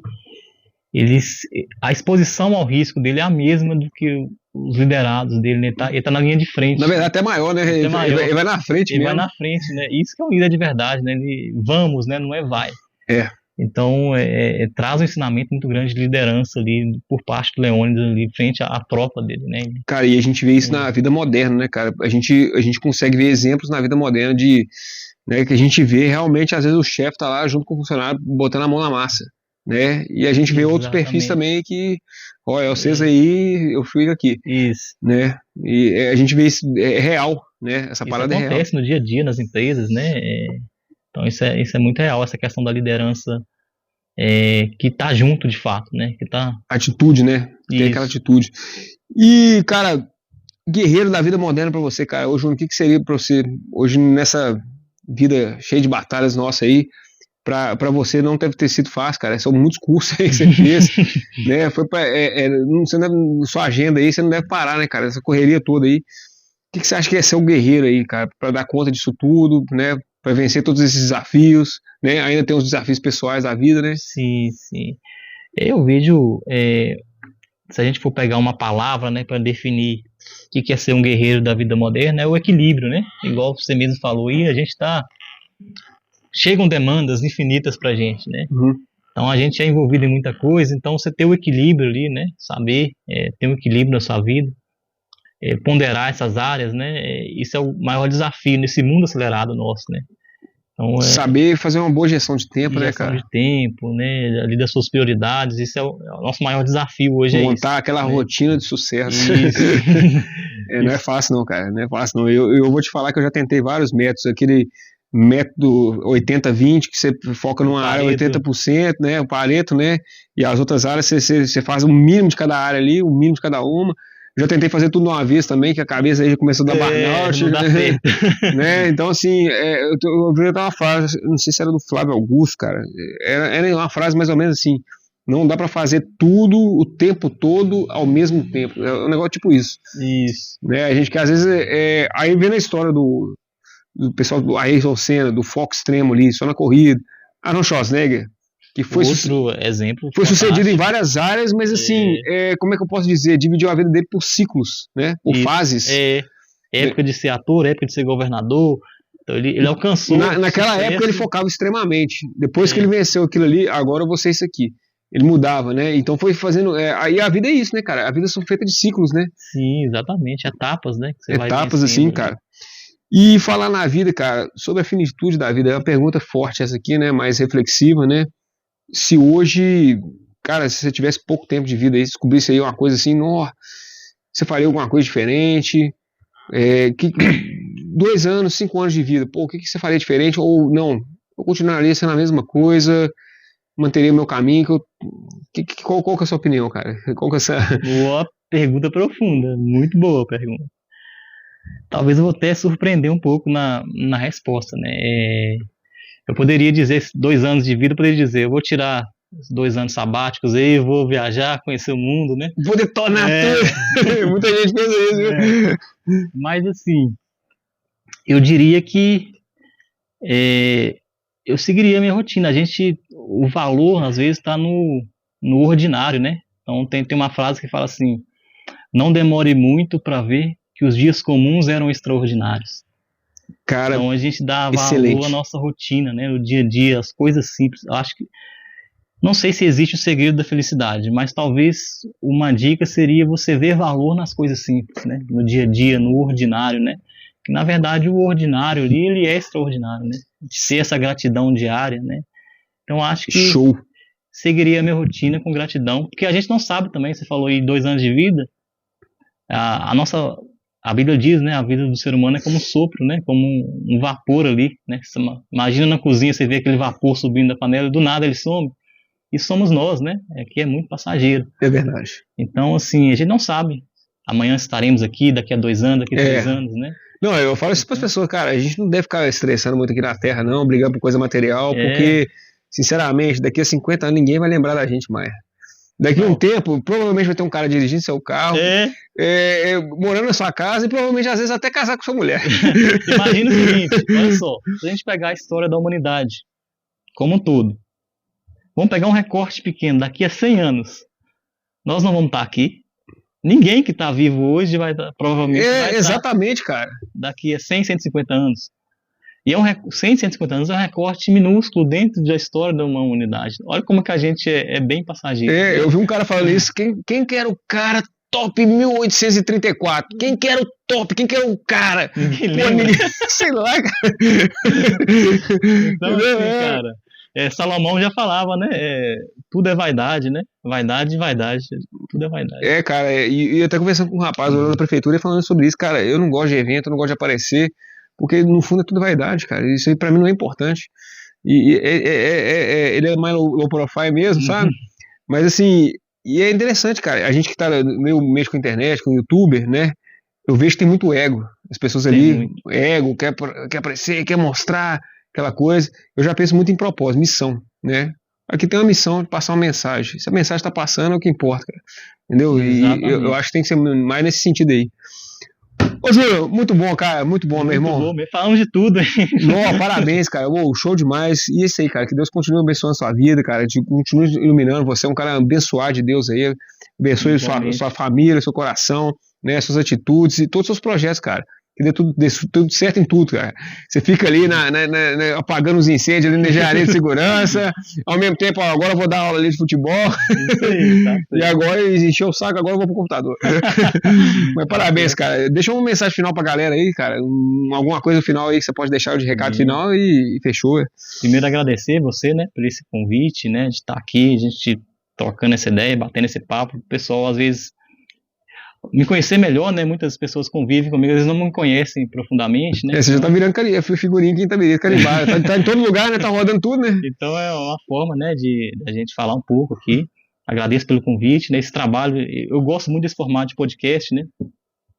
a exposição ao risco dele é a mesma do que os liderados dele, né? Ele tá na linha de frente. Na verdade, até maior, né? Ele vai na frente mesmo. Ele vai na frente, né? Isso que é um líder de verdade, né? Vamos, né? Não é vai. Então, traz um ensinamento muito grande de liderança ali por parte do Leônidas ali, frente à tropa dele, né? Cara, e a gente vê isso na vida moderna, né, cara? A gente consegue ver exemplos na vida moderna né, que a gente vê realmente, às vezes o chefe tá lá junto com o funcionário botando a mão na massa, né? E a gente vê outros perfis também que, vocês aí, eu fui aqui. Isso. Né? E a gente vê isso, é real, né? Essa parada é real. Acontece no dia a dia, nas empresas, né? Então isso é muito real, essa questão da liderança que tá junto de fato, né? Que tá... Atitude, né? Tem aquela atitude. E, cara, guerreiro da vida moderna pra você, cara, hoje o que seria pra você, hoje nessa vida cheia de batalhas nossa aí, pra você não deve ter sido fácil, cara, são muitos cursos aí que você fez, né? Foi você não deve, sua agenda aí, você não deve parar, né, cara? Essa correria toda aí. O que você acha que é ser um guerreiro aí, cara, pra dar conta disso tudo, né? Para vencer todos esses desafios, né? Ainda tem os desafios pessoais da vida, né? Sim. Eu vejo, se a gente for pegar uma palavra, né, para definir o que é ser um guerreiro da vida moderna, é o equilíbrio, né? Igual você mesmo falou, e a gente chegam demandas infinitas pra gente, né? Uhum. Então a gente é envolvido em muita coisa, então você ter o equilíbrio ali, né? Saber ter um equilíbrio na sua vida, ponderar essas áreas, né? Isso é o maior desafio nesse mundo acelerado nosso, né? Então, saber fazer uma boa gestão de tempo, né, cara? Gestão de tempo, né? Ali das suas prioridades, isso é o nosso maior desafio hoje. Montar aquela rotina de sucesso. Isso. Não é fácil não, cara, não é fácil não. Eu vou te falar que eu já tentei vários métodos, aquele método 80-20, que você foca numa área 80%, né, o Pareto, né, e as outras áreas você faz o mínimo de cada área ali, o mínimo de cada uma. Já tentei fazer tudo de uma vez também, que a cabeça aí já começou a dar burnout, né? Então, assim, eu vi uma frase, não sei se era do Flávio Augusto, cara, era uma frase mais ou menos assim: não dá pra fazer tudo o tempo todo ao mesmo tempo. É um negócio tipo isso. Isso. Né? A gente que às vezes, aí vendo a história do pessoal do Ayrton Senna, do foco extremo ali, só na corrida, Arnold Schwarzenegger, que foi exemplo, foi sucedido em várias áreas, mas assim, como é que eu posso dizer? Dividiu a vida dele por ciclos, né? Por fases. Época de ser ator, época de ser governador. Então ele alcançou. Naquela época ele focava extremamente. Depois que ele venceu aquilo ali, agora eu vou ser isso aqui. Ele mudava, né? Então foi fazendo. Aí a vida é isso, né, cara? A vida é feita de ciclos, né? Sim, exatamente. Etapas, né? Que você etapas vai assim, cara. E falar na vida, cara, sobre a finitude da vida, é uma pergunta forte essa aqui, né? Mais reflexiva, né? Se hoje, cara, se você tivesse pouco tempo de vida aí, descobrisse aí uma coisa assim, você faria alguma coisa diferente? 2 anos, 5 anos de vida, o que você faria diferente? Ou não, eu continuaria sendo a mesma coisa, manteria o meu caminho? Qual que é a sua opinião, cara? Qual que é essa... Boa pergunta profunda, muito boa pergunta. Talvez eu vou até surpreender um pouco na resposta, né? Eu poderia dizer 2 anos de vida, eu poderia dizer, eu vou tirar 2 anos sabáticos aí, vou viajar, conhecer o mundo, né? Vou detonar tudo. Muita gente pensa isso, viu? Mas assim, eu diria que eu seguiria a minha rotina. O valor às vezes está no ordinário, né? Então tem uma frase que fala assim: não demore muito para ver que os dias comuns eram extraordinários. Cara, então a gente dá excelente. valor à nossa rotina, né? O dia a dia, as coisas simples. Eu acho que Não sei se existe o segredo da felicidade, mas talvez uma dica seria você ver valor nas coisas simples, né? No dia a dia, no ordinário, né? Que na verdade o ordinário ali, ele é extraordinário, né? De ter essa gratidão diária, né? Então acho que Show. seguiria a minha rotina com gratidão, porque a gente não sabe também, você falou aí 2 anos de vida, a Bíblia diz, né, a vida do ser humano é como um sopro, né, como um vapor ali, né? Imagina na cozinha, você vê aquele vapor subindo da panela, do nada ele some, e somos nós, né? Aqui é muito passageiro. É verdade. Então, assim, a gente não sabe. Amanhã estaremos aqui, daqui a 2 anos, daqui a 3 anos, né? Não, eu falo isso para as pessoas, cara, a gente não deve ficar estressando muito aqui na Terra, não, brigando por coisa material, porque, sinceramente, daqui a 50 anos ninguém vai lembrar da gente mais. Daqui a um tempo, provavelmente vai ter um cara dirigindo seu carro, morando na sua casa e provavelmente, às vezes, até casar com sua mulher. Imagina o seguinte, olha só, se a gente pegar a história da humanidade como um todo, vamos pegar um recorte pequeno, daqui a 100 anos, nós não vamos estar aqui. Ninguém que está vivo hoje vai estar, provavelmente vai exatamente, estar cara. Daqui a 100, 150 anos. E 100, 150 anos é um recorte minúsculo dentro da história da humanidade. Olha como que a gente é bem passageiro. Eu vi um cara falando isso, quem que era o cara top 1834? Quem que era o top? Quem que era o cara? Ninguém lembra. Sei lá, cara. Então, assim, cara, Salomão já falava, né? Tudo é vaidade, né? Vaidade, tudo é vaidade. Cara, e eu até conversando com um rapaz olhando na prefeitura e falando sobre isso, cara, eu não gosto de evento, eu não gosto de aparecer, porque no fundo é tudo vaidade, cara, isso aí pra mim não é importante, e ele é mais low profile mesmo, sabe? Mas assim, e é interessante, cara, a gente que tá meio mexo com a internet, com o youtuber, né, eu vejo que tem muito ego, as pessoas ali, ego, quer aparecer, quer mostrar aquela coisa, eu já penso muito em propósito, missão, né? Aqui tem uma missão de passar uma mensagem. Se a mensagem está passando, é o que importa, cara. Entendeu? E eu acho que tem que ser mais nesse sentido aí. Ô, Júlio, muito bom, cara. Muito bom, meu irmão. Muito bom, falamos de tudo, hein? Não, parabéns, cara. Show demais. E isso aí, cara. Que Deus continue abençoando a sua vida, cara. Continue iluminando. Você é um cara abençoado de Deus aí. Abençoe sua família, seu coração, né, suas atitudes e todos os seus projetos, cara. Que dê tudo certo em tudo, cara. Você fica ali apagando os incêndios ali na engenharia de segurança, ao mesmo tempo, agora eu vou dar aula ali de futebol, isso aí, tá, e agora encheu o saco, agora eu vou pro computador. Mas parabéns, cara. Deixa uma mensagem final pra galera aí, cara. Alguma coisa final aí que você pode deixar de recado final e fechou. Primeiro agradecer você, né, por esse convite, né, de estar aqui, a gente trocando essa ideia, batendo esse papo. O pessoal, às vezes, me conhecer melhor, né? Muitas pessoas convivem comigo, às vezes não me conhecem profundamente, né? Você já tá virando figurinha aqui, tá carimbado, tá em todo lugar, né? Tá rodando tudo, né? Então é uma forma, né, de a gente falar um pouco aqui. Agradeço pelo convite, né? Esse trabalho, eu gosto muito desse formato de podcast, né?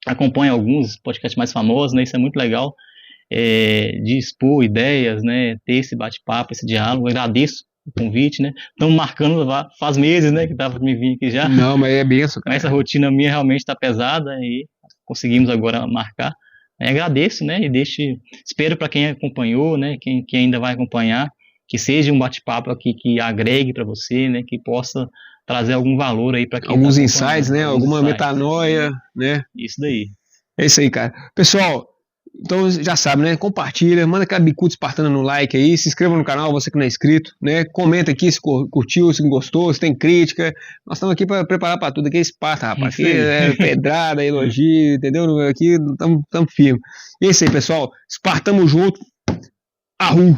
Acompanho alguns podcasts mais famosos, né? Isso é muito legal, de expor ideias, né? Ter esse bate-papo, esse diálogo. Eu agradeço o convite, né? Estamos marcando, faz meses, né, que tava me vindo aqui já. Não, mas é benção, cara. Essa rotina minha realmente está pesada e conseguimos agora marcar. Agradeço, né, e espero para quem acompanhou, né, quem ainda vai acompanhar, que seja um bate-papo aqui que agregue para você, né, que possa trazer algum valor aí para quem alguns insights, né, alguma metanoia, né? Isso daí. É isso aí, cara. Pessoal, então já sabe, né? Compartilha, manda aquela bicuda espartana no like aí, se inscreva no canal, você que não é inscrito, né? Comenta aqui se curtiu, se gostou, se tem crítica. Nós estamos aqui para preparar para tudo, aqui é Esparta, rapaz. Aqui é pedrada, elogio, entendeu? Aqui estamos firmes. E é isso aí, pessoal. Espartamos junto. Arrum!